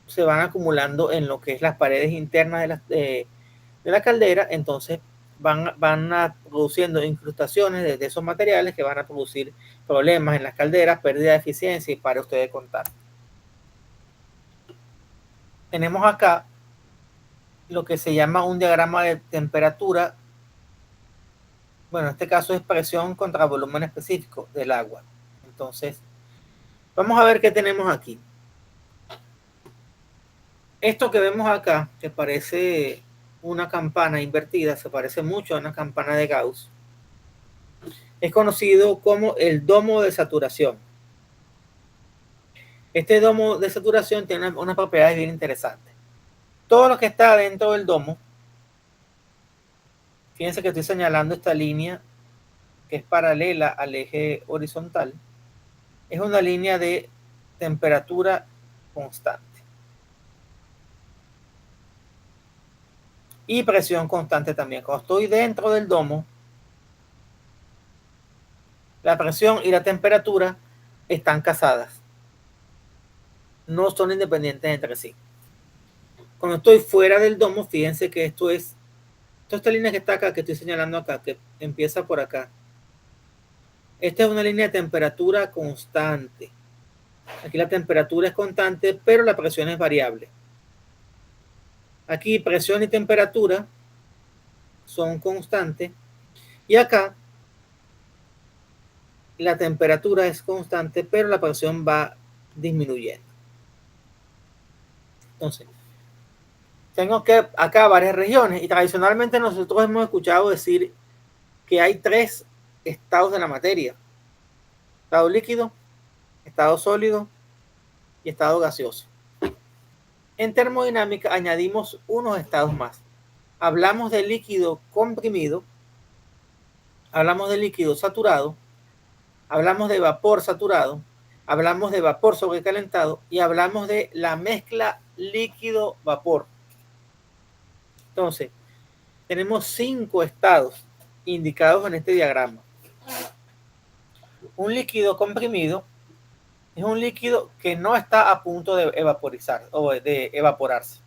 se van acumulando en lo que es las paredes internas de la caldera, entonces van produciendo incrustaciones de esos materiales que van a producir problemas en las calderas, pérdida de eficiencia, y para ustedes contar. Tenemos acá lo que se llama un diagrama de temperatura. Bueno, en este caso es presión contra volumen específico del agua. Entonces, vamos a ver qué tenemos aquí. Esto que vemos acá, que parece una campana invertida, se parece mucho a una campana de Gauss, es conocido como el domo de saturación. Este domo de saturación tiene unas propiedades bien interesantes. Todo lo que está dentro del domo, fíjense que estoy señalando esta línea que es paralela al eje horizontal, es una línea de temperatura constante. y presión constante también. Cuando estoy dentro del domo, la presión y la temperatura están casadas. No son independientes entre sí. Cuando estoy fuera del domo, fíjense que toda esta línea que está acá, que estoy señalando acá, que empieza por acá. Esta es una línea de temperatura constante. Aquí la temperatura es constante, pero la presión es variable. Aquí presión y temperatura son constantes. Y acá la temperatura es constante, pero la presión va disminuyendo. Entonces, tengo que acá varias regiones y tradicionalmente nosotros hemos escuchado decir que hay 3 estados de la materia: estado líquido, estado sólido y estado gaseoso. En termodinámica añadimos unos estados más. Hablamos de líquido comprimido, hablamos de líquido saturado, hablamos de vapor saturado, hablamos de vapor sobrecalentado y hablamos de la mezcla líquido-vapor. Entonces, tenemos 5 estados indicados en este diagrama. Un líquido comprimido es un líquido que no está a punto de evaporizar o de evaporarse.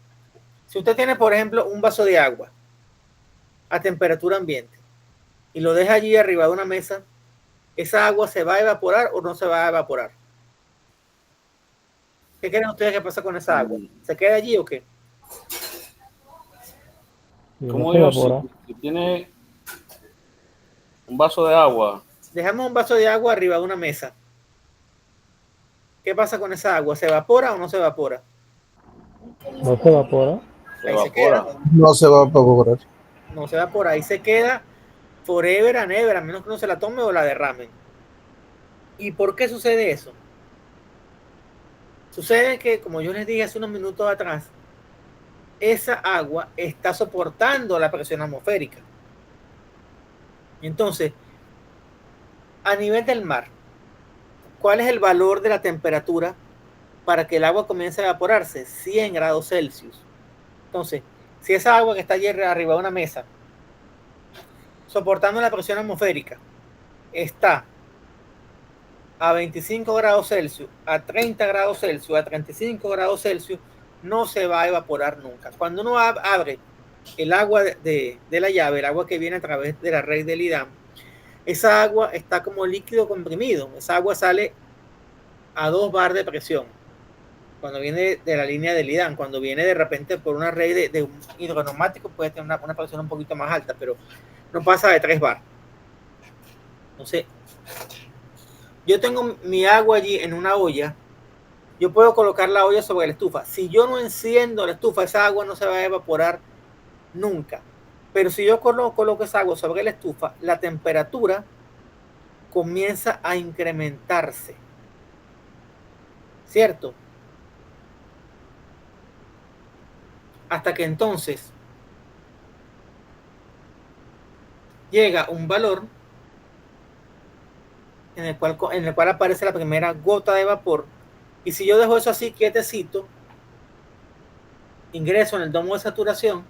Si usted tiene, por ejemplo, un vaso de agua a temperatura ambiente y lo deja allí arriba de una mesa, ¿esa agua se va a evaporar o no se va a evaporar? ¿Qué creen ustedes que pasa con esa agua? ¿Se queda allí o qué? ¿Cómo digo? Si tiene un vaso de agua. Dejamos un vaso de agua arriba de una mesa. ¿Qué pasa con esa agua? ¿Se evapora o no se evapora? No se evapora. Ahí se queda. No se va a evaporar. No se evapora. Ahí se queda forever and ever, a menos que no se la tome o la derramen. ¿Y por qué sucede eso? Sucede que, como yo les dije hace unos minutos atrás, esa agua está soportando la presión atmosférica. Entonces, a nivel del mar, ¿cuál es el valor de la temperatura para que el agua comience a evaporarse? 100 grados Celsius. Entonces, si esa agua que está allí arriba de una mesa, soportando la presión atmosférica, está a 25 grados Celsius, a 30 grados Celsius, a 35 grados Celsius, no se va a evaporar nunca. Cuando uno abre el agua de la llave, el agua que viene a través de la red del IDAM, esa agua está como líquido comprimido. Esa agua sale a 2 bar de presión cuando viene de la línea del IDAM. Cuando viene de repente por una red de un hidroneumático puede tener una presión un poquito más alta, pero no pasa de 3 bar. Entonces, yo tengo mi agua allí en una olla. Yo puedo colocar la olla sobre la estufa. Si yo no enciendo la estufa, esa agua no se va a evaporar nunca. Pero si yo coloco esa agua sobre la estufa, la temperatura comienza a incrementarse. ¿Cierto? Hasta que entonces llega un valor en el cual aparece la primera gota de vapor. Y si yo dejo eso así quietecito, ingreso en el domo de saturación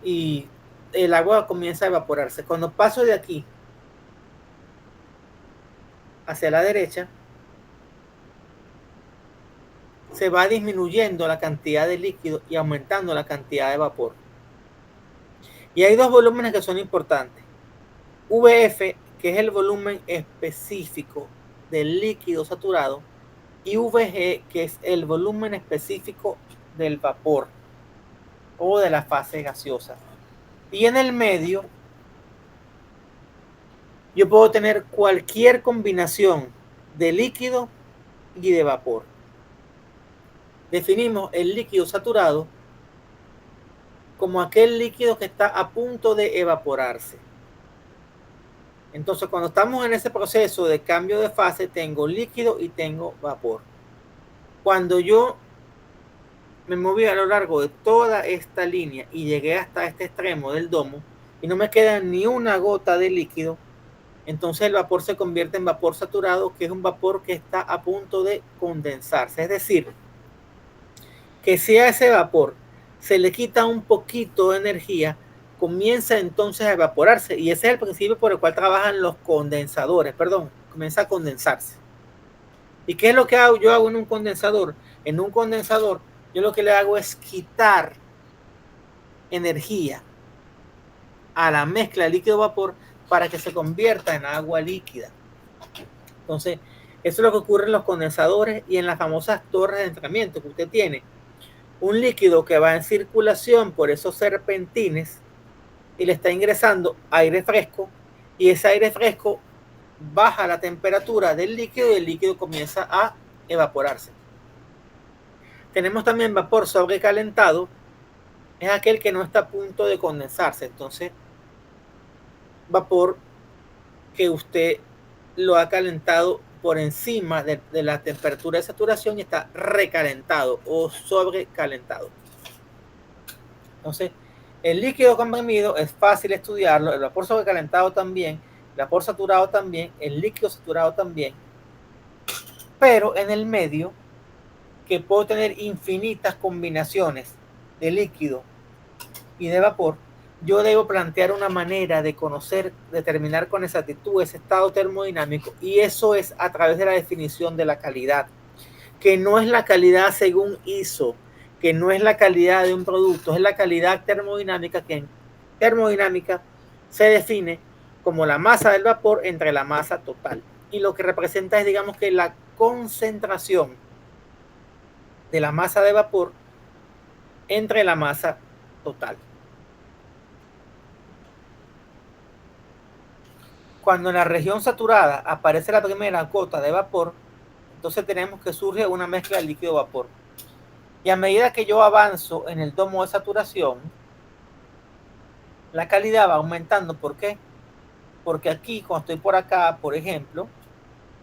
y el agua comienza a evaporarse. Cuando paso de aquí hacia la derecha, se va disminuyendo la cantidad de líquido y aumentando la cantidad de vapor. Y hay 2 volúmenes que son importantes. VF, que es el volumen específico del líquido saturado, y VG, que es el volumen específico del vapor o de la fase gaseosa. Y en el medio yo puedo tener cualquier combinación de líquido y de vapor. Definimos el líquido saturado como aquel líquido que está a punto de evaporarse. Entonces, cuando estamos en ese proceso de cambio de fase, tengo líquido y tengo vapor. Cuando yo me moví a lo largo de toda esta línea y llegué hasta este extremo del domo y no me queda ni una gota de líquido, entonces el vapor se convierte en vapor saturado, que es un vapor que está a punto de condensarse. Es decir, que sea ese vapor se le quita un poquito de energía, comienza entonces a evaporarse, y ese es el principio por el cual trabajan los condensadores, perdón, comienza a condensarse. ¿Y qué es lo que yo hago en un condensador? En un condensador yo lo que le hago es quitar energía a la mezcla líquido-vapor para que se convierta en agua líquida. Entonces, eso es lo que ocurre en los condensadores y en las famosas torres de enfriamiento, que usted tiene un líquido que va en circulación por esos serpentines y le está ingresando aire fresco, y ese aire fresco baja la temperatura del líquido y el líquido comienza a evaporarse. Tenemos también vapor sobrecalentado, es aquel que no está a punto de condensarse. Entonces, vapor que usted lo ha calentado por encima de la temperatura de saturación y está recalentado o sobrecalentado. Entonces, el líquido comprimido es fácil estudiarlo, el vapor sobrecalentado también, el vapor saturado también, el líquido saturado también, pero en el medio, que puedo tener infinitas combinaciones de líquido y de vapor, yo debo plantear una manera de conocer, determinar con exactitud ese estado termodinámico, y eso es a través de la definición de la calidad, que no es la calidad según ISO, que no es la calidad de un producto, es la calidad termodinámica, que en termodinámica se define como la masa del vapor entre la masa total, y lo que representa es, digamos, que la concentración de la masa de vapor entre la masa total. Cuando en la región saturada aparece la primera gota de vapor, entonces tenemos que surge una mezcla de líquido-vapor. Y a medida que yo avanzo en el domo de saturación, la calidad va aumentando. ¿Por qué? Porque aquí, cuando estoy por acá, por ejemplo,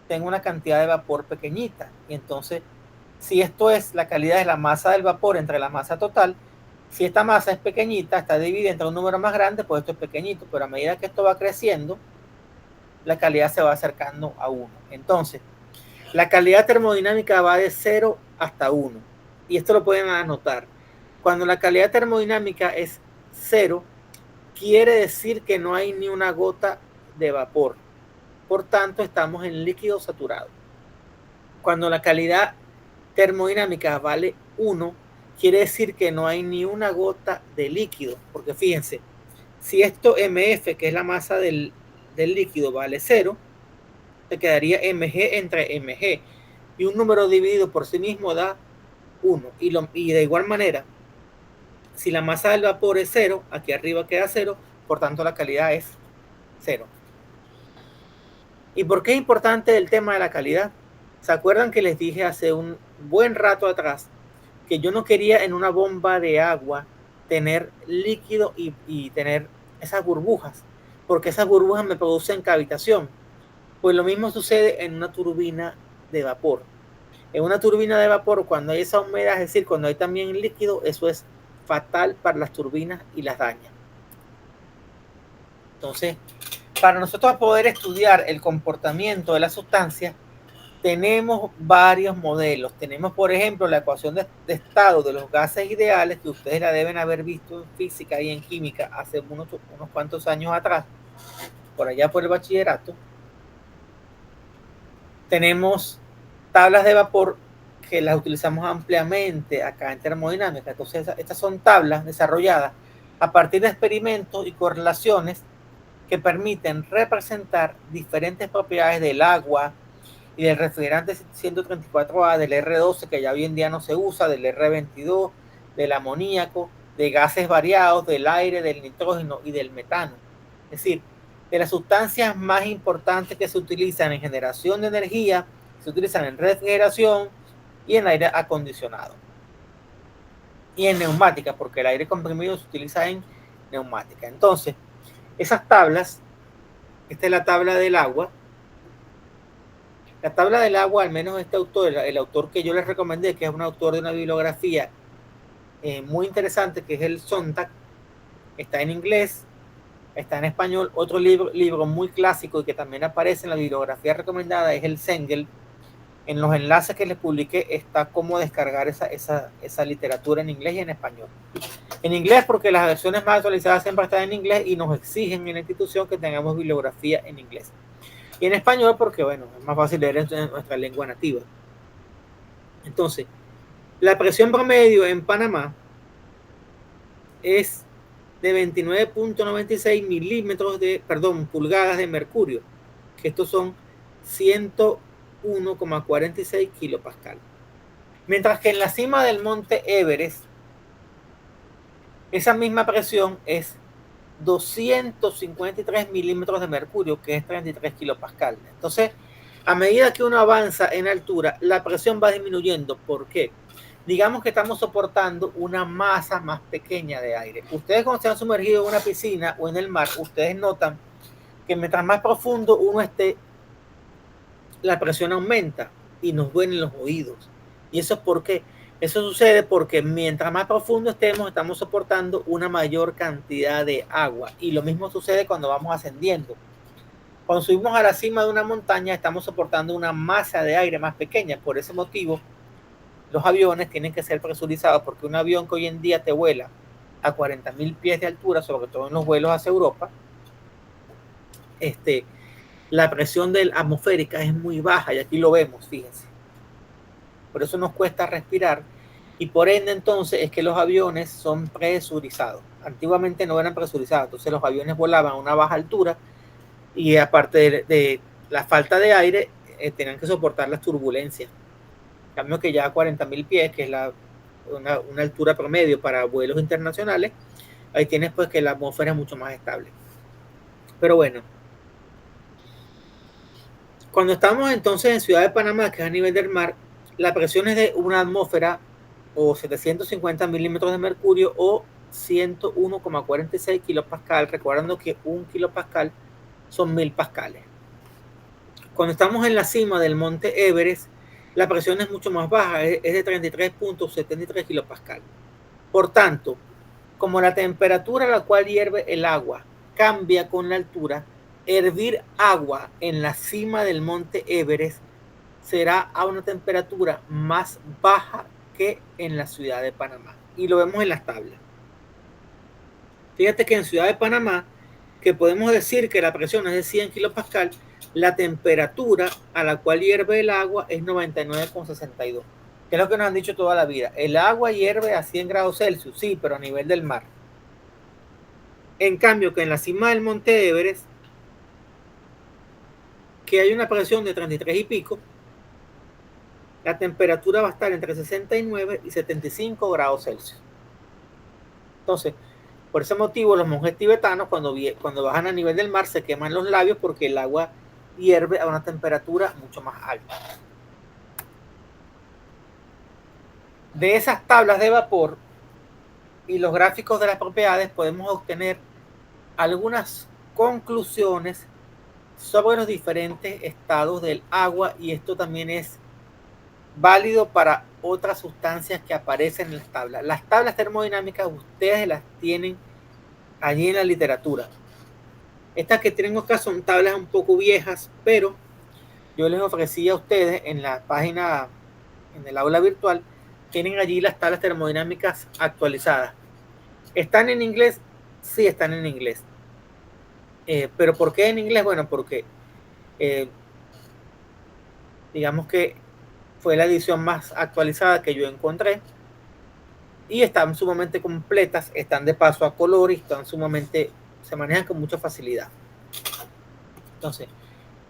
tengo una cantidad de vapor pequeñita. Y entonces, si esto es la calidad de la masa del vapor entre la masa total, si esta masa es pequeñita, está dividida entre un número más grande, pues esto es pequeñito. Pero a medida que esto va creciendo, la calidad se va acercando a 1. Entonces, la calidad termodinámica va de 0 hasta 1. Y esto lo pueden anotar. Cuando la calidad termodinámica es 0, quiere decir que no hay ni una gota de vapor. Por tanto, estamos en líquido saturado. Cuando la calidad termodinámica vale 1, quiere decir que no hay ni una gota de líquido. Porque fíjense, si esto MF, que es la masa del líquido, vale 0, te quedaría mg entre mg. Y un número dividido por sí mismo da 1. Y de igual manera, si la masa del vapor es 0, aquí arriba queda 0, por tanto la calidad es 0. ¿Y por qué es importante el tema de la calidad? ¿Se acuerdan que les dije hace un buen rato atrás que yo no quería en una bomba de agua tener líquido y tener esas burbujas? Porque esas burbujas me producen cavitación. Pues lo mismo sucede en una turbina de vapor. En una turbina de vapor, cuando hay esa humedad, es decir, cuando hay también líquido, eso es fatal para las turbinas y las daña. Entonces, para nosotros poder estudiar el comportamiento de la sustancia, tenemos varios modelos. Tenemos, por ejemplo, la ecuación de estado de los gases ideales, que ustedes la deben haber visto en física y en química hace unos cuantos años atrás, por allá por el bachillerato. Tenemos tablas de vapor que las utilizamos ampliamente acá en termodinámica. Entonces, estas son tablas desarrolladas a partir de experimentos y correlaciones que permiten representar diferentes propiedades del agua y del refrigerante 134A, del R12, que ya hoy en día no se usa, del R22, del amoníaco, de gases variados, del aire, del nitrógeno y del metano. Es decir, de las sustancias más importantes que se utilizan en generación de energía, se utilizan en refrigeración y en aire acondicionado. Y en neumática, porque el aire comprimido se utiliza en neumática. Entonces, esas tablas, esta es la tabla del agua. La tabla del agua, al menos este autor, el autor que yo les recomendé, que es un autor de una bibliografía muy interesante, que es el Sontag, está en inglés, está en español. Otro libro muy clásico y que también aparece en la bibliografía recomendada es el Sengel, En los enlaces que les publiqué está cómo descargar esa literatura en inglés y en español. En inglés porque las versiones más actualizadas siempre están en inglés y nos exigen en la institución que tengamos bibliografía en inglés. Y en español porque, bueno, es más fácil leer en nuestra lengua nativa. Entonces, la presión promedio en Panamá es de 29.96 pulgadas de mercurio, que estos son 101,46 kilopascal. Mientras que en la cima del monte Everest, esa misma presión es 253 milímetros de mercurio, que es 33 kilopascal. Entonces, a medida que uno avanza en altura, la presión va disminuyendo. ¿Por qué? Digamos que estamos soportando una masa más pequeña de aire. Ustedes cuando se han sumergido en una piscina o en el mar, ustedes notan que mientras más profundo uno esté, la presión aumenta y nos duelen los oídos. ¿Y eso es por qué? Eso sucede porque mientras más profundo estamos soportando una mayor cantidad de agua. Y lo mismo sucede cuando vamos ascendiendo. Cuando subimos a la cima de una montaña, estamos soportando una masa de aire más pequeña. Por ese motivo, los aviones tienen que ser presurizados, porque un avión que hoy en día te vuela a 40.000 pies de altura, sobre todo en los vuelos hacia Europa, la presión atmosférica es muy baja, y aquí lo vemos, fíjense. Por eso nos cuesta respirar, y por ende entonces es que los aviones son presurizados. Antiguamente no eran presurizados, entonces los aviones volaban a una baja altura, y aparte de la falta de aire, tenían que soportar las turbulencias. En cambio que ya a 40.000 pies, que es una altura promedio para vuelos internacionales, ahí tienes pues que la atmósfera es mucho más estable. Pero bueno, cuando estamos entonces en Ciudad de Panamá, que es a nivel del mar, la presión es de una atmósfera o 750 milímetros de mercurio o 101,46 kilopascal, recordando que un kilopascal son 1000 pascales. Cuando estamos en la cima del monte Everest, la presión es mucho más baja, es de 33.73 kilopascal. Por tanto, como la temperatura a la cual hierve el agua cambia con la altura, hervir agua en la cima del monte Everest será a una temperatura más baja que en la ciudad de Panamá. Y lo vemos en las tablas. Fíjate que en Ciudad de Panamá, que podemos decir que la presión es de 100 kilopascal, la temperatura a la cual hierve el agua es 99,62. Que es lo que nos han dicho toda la vida. El agua hierve a 100 grados Celsius, sí, pero a nivel del mar. En cambio, que en la cima del monte Everest, que hay una presión de 33 y pico, la temperatura va a estar entre 69 y 75 grados Celsius. Entonces, por ese motivo, los monjes tibetanos, cuando bajan a nivel del mar, se queman los labios porque el agua hierve a una temperatura mucho más alta. De esas tablas de vapor y los gráficos de las propiedades podemos obtener algunas conclusiones sobre los diferentes estados del agua, y esto también es válido para otras sustancias que aparecen en las tablas. Las tablas termodinámicas ustedes las tienen allí en la literatura. Estas que tengo acá son tablas un poco viejas, pero yo les ofrecí a ustedes en la página, en el aula virtual, tienen allí las tablas termodinámicas actualizadas. ¿Están en inglés? Sí, están en inglés. ¿Pero por qué en inglés? Bueno, porque digamos que fue la edición más actualizada que yo encontré, y están sumamente completas, están de paso a color y se manejan con mucha facilidad. Entonces,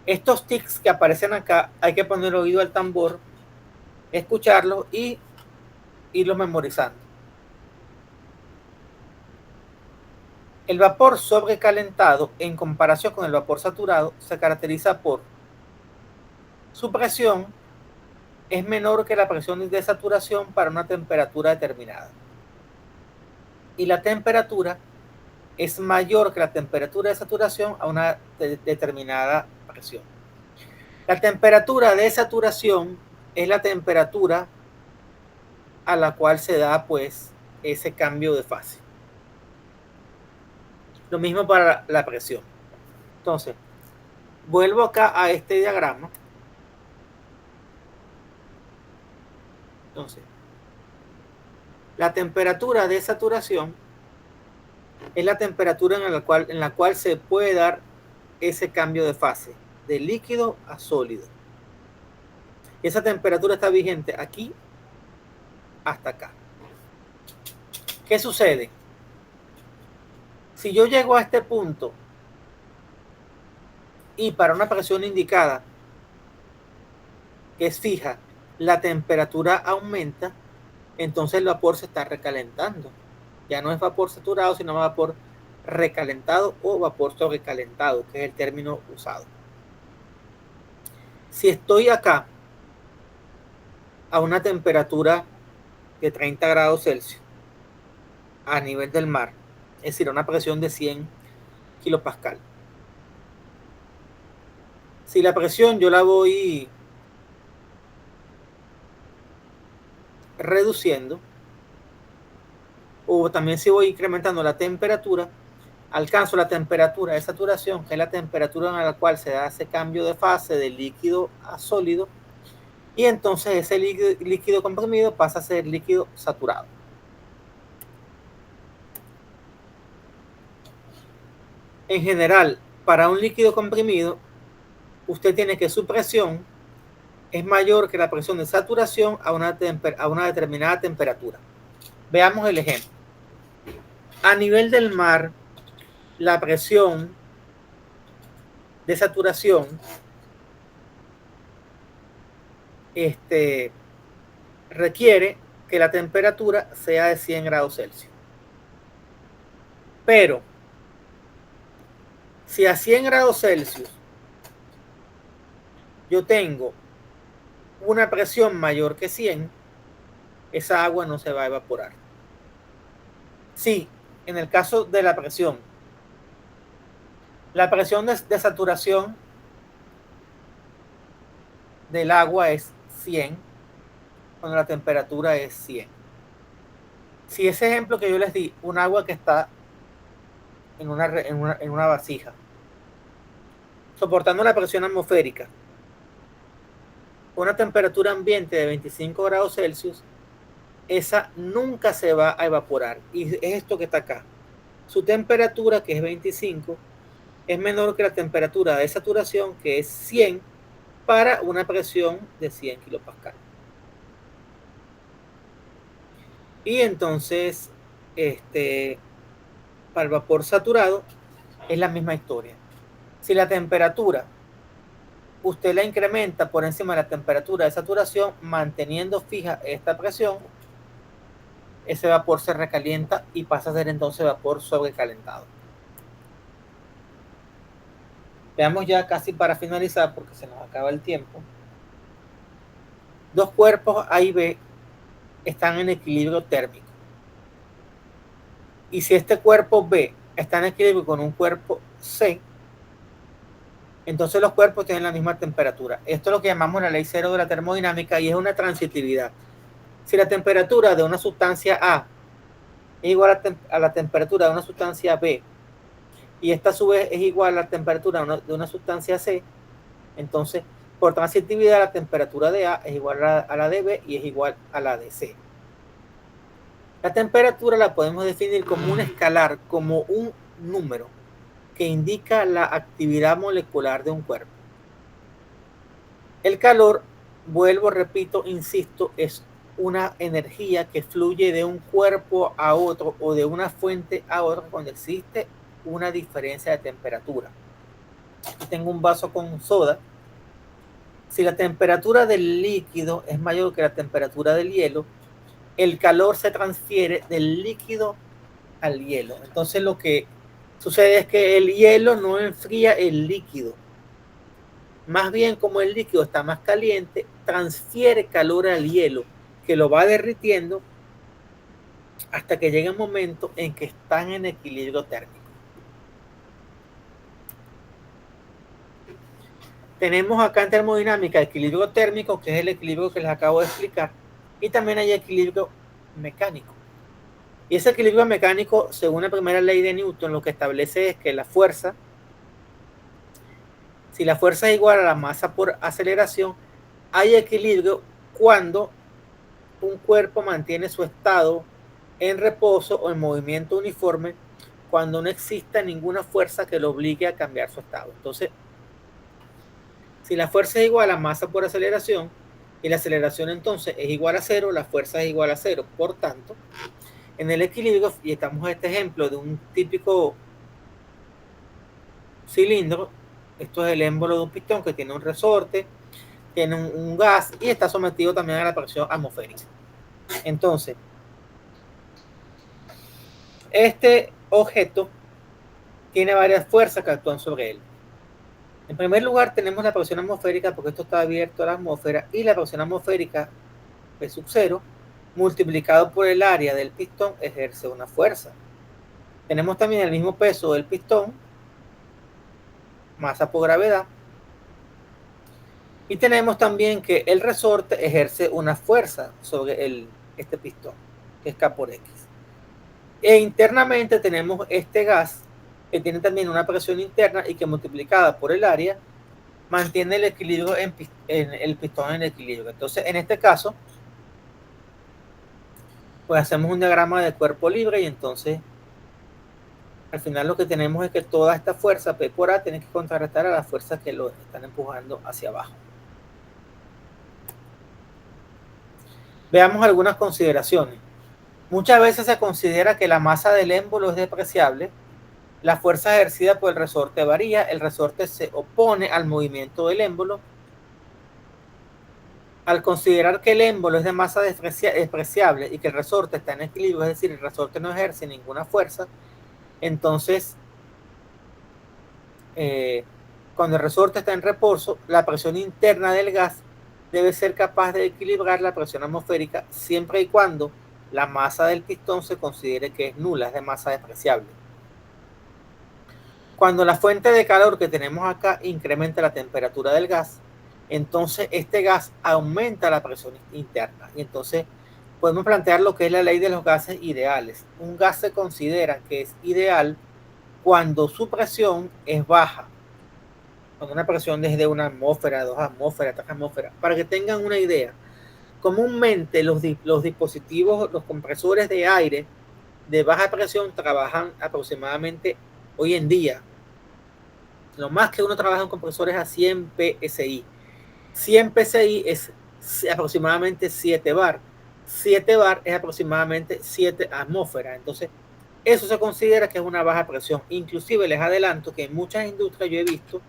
estos tics que aparecen acá, hay que poner el oído al tambor, escucharlos y irlos memorizando. El vapor sobrecalentado, en comparación con el vapor saturado, se caracteriza por su presión es menor que la presión de saturación para una temperatura determinada, y la temperatura es mayor que la temperatura de saturación a una determinada presión. La temperatura de saturación es la temperatura a la cual se da pues ese cambio de fase. Lo mismo para la presión. Entonces, vuelvo acá a este diagrama Entonces, la temperatura de saturación es la temperatura en la cual se puede dar ese cambio de fase, de líquido a sólido. Y esa temperatura está vigente aquí hasta acá. ¿Qué sucede? Si yo llego a este punto y para una presión indicada, que es fija, la temperatura aumenta, entonces el vapor se está recalentando. Ya no es vapor saturado, sino vapor recalentado o vapor sobrecalentado, que es el término usado. Si estoy acá a una temperatura de 30 grados Celsius a nivel del mar, es decir, a una presión de 100 kilopascal. Si la presión yo la voy reduciendo, o también si voy incrementando la temperatura, alcanzo la temperatura de saturación, que es la temperatura en la cual se da ese cambio de fase de líquido a sólido, y entonces ese líquido comprimido pasa a ser líquido saturado. En general, para un líquido comprimido, usted tiene que su presión es mayor que la presión de saturación a una determinada temperatura. Veamos el ejemplo. A nivel del mar, la presión de saturación requiere que la temperatura sea de 100 grados Celsius. Pero si a 100 grados Celsius yo tengo una presión mayor que 100, esa agua no se va a evaporar. Sí, en el caso de la presión de saturación del agua es 100 cuando la temperatura es 100. Si ese ejemplo que yo les di, un agua que está en una vasija soportando la presión atmosférica, una temperatura ambiente de 25 grados Celsius, esa nunca se va a evaporar. Y es esto que está acá. Su temperatura, que es 25, es menor que la temperatura de saturación, que es 100, para una presión de 100 kilopascal. Y entonces, para el vapor saturado, es la misma historia. Si la temperatura usted la incrementa por encima de la temperatura de saturación, manteniendo fija esta presión, ese vapor se recalienta y pasa a ser entonces vapor sobrecalentado. Veamos ya casi para finalizar, porque se nos acaba el tiempo. Dos cuerpos A y B están en equilibrio térmico. Y si este cuerpo B está en equilibrio con un cuerpo C, entonces los cuerpos tienen la misma temperatura. Esto es lo que llamamos la ley cero de la termodinámica y es una transitividad. Si la temperatura de una sustancia A es igual a la temperatura de una sustancia B y esta a su vez es igual a la temperatura de una sustancia C, entonces por transitividad la temperatura de A es igual a la de B y es igual a la de C. La temperatura la podemos definir como un escalar, como un número que indica la actividad molecular de un cuerpo. El calor, vuelvo, repito, insisto, es una energía que fluye de un cuerpo a otro o de una fuente a otra cuando existe una diferencia de temperatura. Aquí tengo un vaso con soda. Si la temperatura del líquido es mayor que la temperatura del hielo, el calor se transfiere del líquido al hielo. Entonces lo que sucede es que el hielo no enfría el líquido. Más bien, como el líquido está más caliente, transfiere calor al hielo, que lo va derritiendo hasta que llega un momento en que están en equilibrio térmico. Tenemos acá en termodinámica equilibrio térmico, que es el equilibrio que les acabo de explicar, y también hay equilibrio mecánico. Y ese equilibrio mecánico, según la primera ley de Newton, lo que establece es que la fuerza, si la fuerza es igual a la masa por aceleración, hay equilibrio cuando un cuerpo mantiene su estado en reposo o en movimiento uniforme cuando no exista ninguna fuerza que lo obligue a cambiar su estado. Entonces, si la fuerza es igual a masa por aceleración y la aceleración entonces es igual a cero, la fuerza es igual a cero. Por tanto, en el equilibrio, y estamos en este ejemplo de un típico cilindro, esto es el émbolo de un pistón que tiene un resorte, tiene un gas y está sometido también a la presión atmosférica. Entonces, este objeto tiene varias fuerzas que actúan sobre él. En primer lugar, tenemos la presión atmosférica porque esto está abierto a la atmósfera y la presión atmosférica P sub 0 multiplicado por el área del pistón ejerce una fuerza. Tenemos también el mismo peso del pistón, masa por gravedad, y tenemos también que el resorte ejerce una fuerza sobre este pistón, que es K por X. E internamente tenemos este gas que tiene también una presión interna y que multiplicada por el área mantiene el equilibrio en el pistón en equilibrio. Entonces, en este caso, pues hacemos un diagrama de cuerpo libre y entonces al final lo que tenemos es que toda esta fuerza P por A tiene que contrarrestar a las fuerzas que lo están empujando hacia abajo. Veamos algunas consideraciones. Muchas veces se considera que la masa del émbolo es despreciable, la fuerza ejercida por el resorte varía, el resorte se opone al movimiento del émbolo. Al considerar que el émbolo es de masa despreciable y que el resorte está en equilibrio, es decir, el resorte no ejerce ninguna fuerza, entonces cuando el resorte está en reposo, la presión interna del gas debe ser capaz de equilibrar la presión atmosférica siempre y cuando la masa del pistón se considere que es nula, es de masa despreciable. Cuando la fuente de calor que tenemos acá incrementa la temperatura del gas, entonces este gas aumenta la presión interna y entonces podemos plantear lo que es la ley de los gases ideales. Un gas se considera que es ideal cuando su presión es baja, cuando una presión desde una atmósfera, 2 atmósferas, 3 atmósferas. Para que tengan una idea, comúnmente los dispositivos, los compresores de aire de baja presión trabajan aproximadamente hoy en día. Lo más que uno trabaja en compresores a 100 PSI. 100 PSI es aproximadamente 7 bar. 7 bar es aproximadamente 7 atmósferas. Entonces, eso se considera que es una baja presión. Inclusive les adelanto que en muchas industrias yo he visto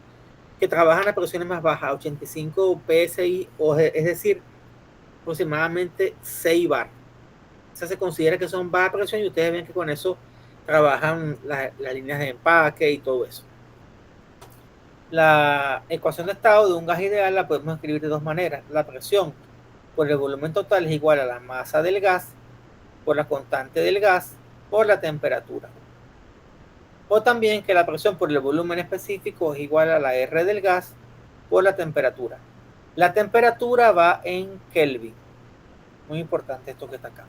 que trabajan a presiones más bajas, 85 PSI, es decir, aproximadamente 6 bar. O sea, se considera que son baja presión y ustedes ven que con eso trabajan las líneas de empaque y todo eso. La ecuación de estado de un gas ideal la podemos escribir de dos maneras. La presión por el volumen total es igual a la masa del gas por la constante del gas por la temperatura. O también que la presión por el volumen específico es igual a la R del gas por la temperatura. La temperatura va en Kelvin. Muy importante esto que está acá.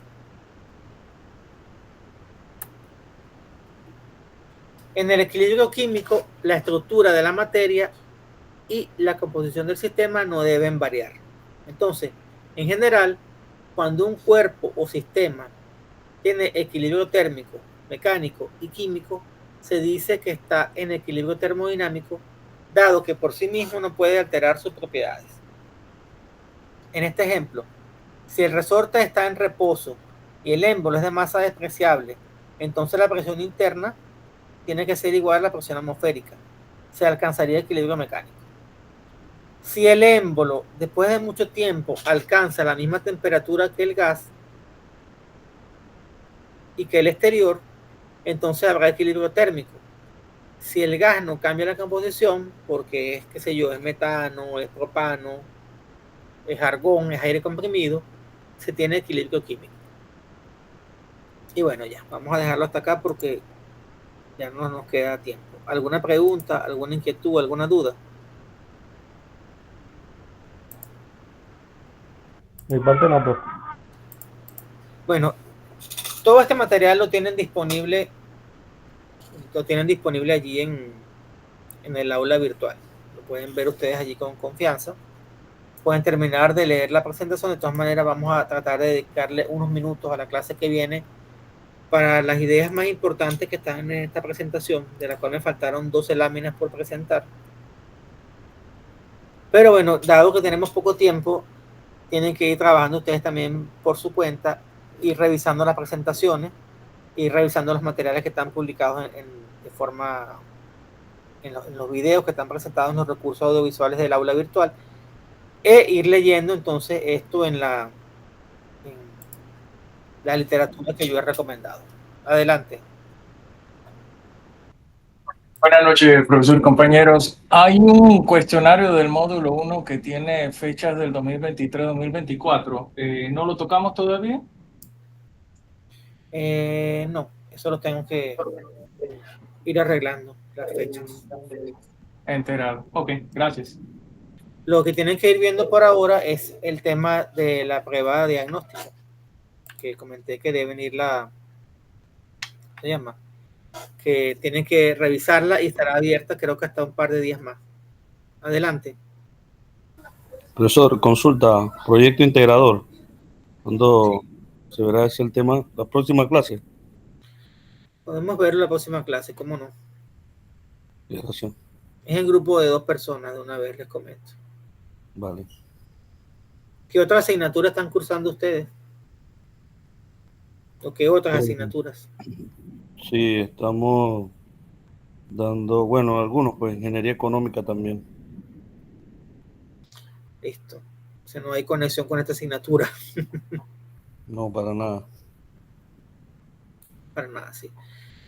En el equilibrio químico, la estructura de la materia y la composición del sistema no deben variar. Entonces, en general, cuando un cuerpo o sistema tiene equilibrio térmico, mecánico y químico, se dice que está en equilibrio termodinámico, dado que por sí mismo no puede alterar sus propiedades. En este ejemplo, si el resorte está en reposo y el émbolo es de masa despreciable, entonces la presión interna tiene que ser igual a la presión atmosférica. Se alcanzaría el equilibrio mecánico. Si el émbolo, después de mucho tiempo, alcanza la misma temperatura que el gas y que el exterior, entonces habrá equilibrio térmico. Si el gas no cambia la composición, porque es, qué sé yo, es metano, es propano, es argón, es aire comprimido, se tiene equilibrio químico. Y bueno, ya, vamos a dejarlo hasta acá porque ya no nos queda tiempo. ¿Alguna pregunta, alguna inquietud, alguna duda? Mi parte no, pues. Bueno, todo este material lo tienen disponible allí en el aula virtual. Lo pueden ver ustedes allí con confianza. pueden terminar de leer la presentación. De todas maneras, vamos a tratar de dedicarle unos minutos a la clase que viene para las ideas más importantes que están en esta presentación, de la cual me faltaron 12 láminas por presentar. Pero bueno, dado que tenemos poco tiempo, tienen que ir trabajando ustedes también por su cuenta, ir revisando las presentaciones, ir revisando los materiales que están publicados de forma en los videos que están presentados en los recursos audiovisuales del aula virtual, e ir leyendo entonces esto en la literatura que yo he recomendado. Adelante. Buenas noches, profesor, compañeros. Hay un cuestionario del módulo 1 que tiene fechas del 2023-2024. ¿No lo tocamos todavía? No, eso lo tengo que ir arreglando, las fechas. Enterado. Ok, gracias. Lo que tienen que ir viendo por ahora es el tema de la prueba diagnóstica, que comenté que deben ir se llama, que tienen que revisarla y estará abierta creo que hasta un par de días más. Adelante. Profesor, consulta, proyecto integrador. ¿Cuándo se verá ese el tema? La próxima clase. Podemos verlo la próxima clase, ¿cómo no? Gracias. Es en grupo de 2 personas, de una vez les comento. Vale. ¿Qué otras asignaturas están cursando ustedes? ¿O qué otras asignaturas? Sí, estamos dando, bueno, algunos, pues ingeniería económica también. Listo. O sea, no hay conexión con esta asignatura. No, para nada. Para nada, sí.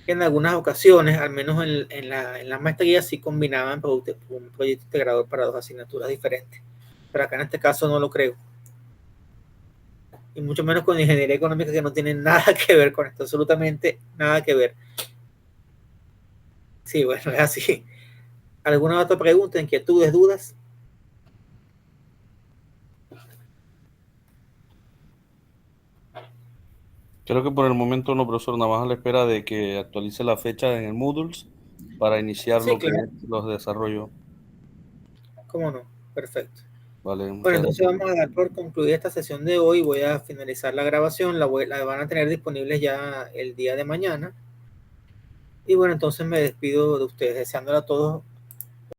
En algunas ocasiones, al menos en la maestría, sí combinaban un proyecto integrador para 2 asignaturas diferentes. Pero acá en este caso no lo creo. Y mucho menos con ingeniería económica, que no tiene nada que ver con esto, absolutamente nada que ver. Sí, bueno, es así. ¿Alguna otra pregunta, inquietudes, dudas? Creo que por el momento no, profesor, nada más a la espera de que actualice la fecha en el Moodle para iniciar Sí, lo que claro. es los desarrollos. ¿Cómo no? Perfecto. Vale, Bueno, entonces vamos a dar por concluida esta sesión de hoy. Voy a finalizar la grabación. La van a tener disponible ya el día de mañana. Y bueno, entonces me despido de ustedes, deseándole a todos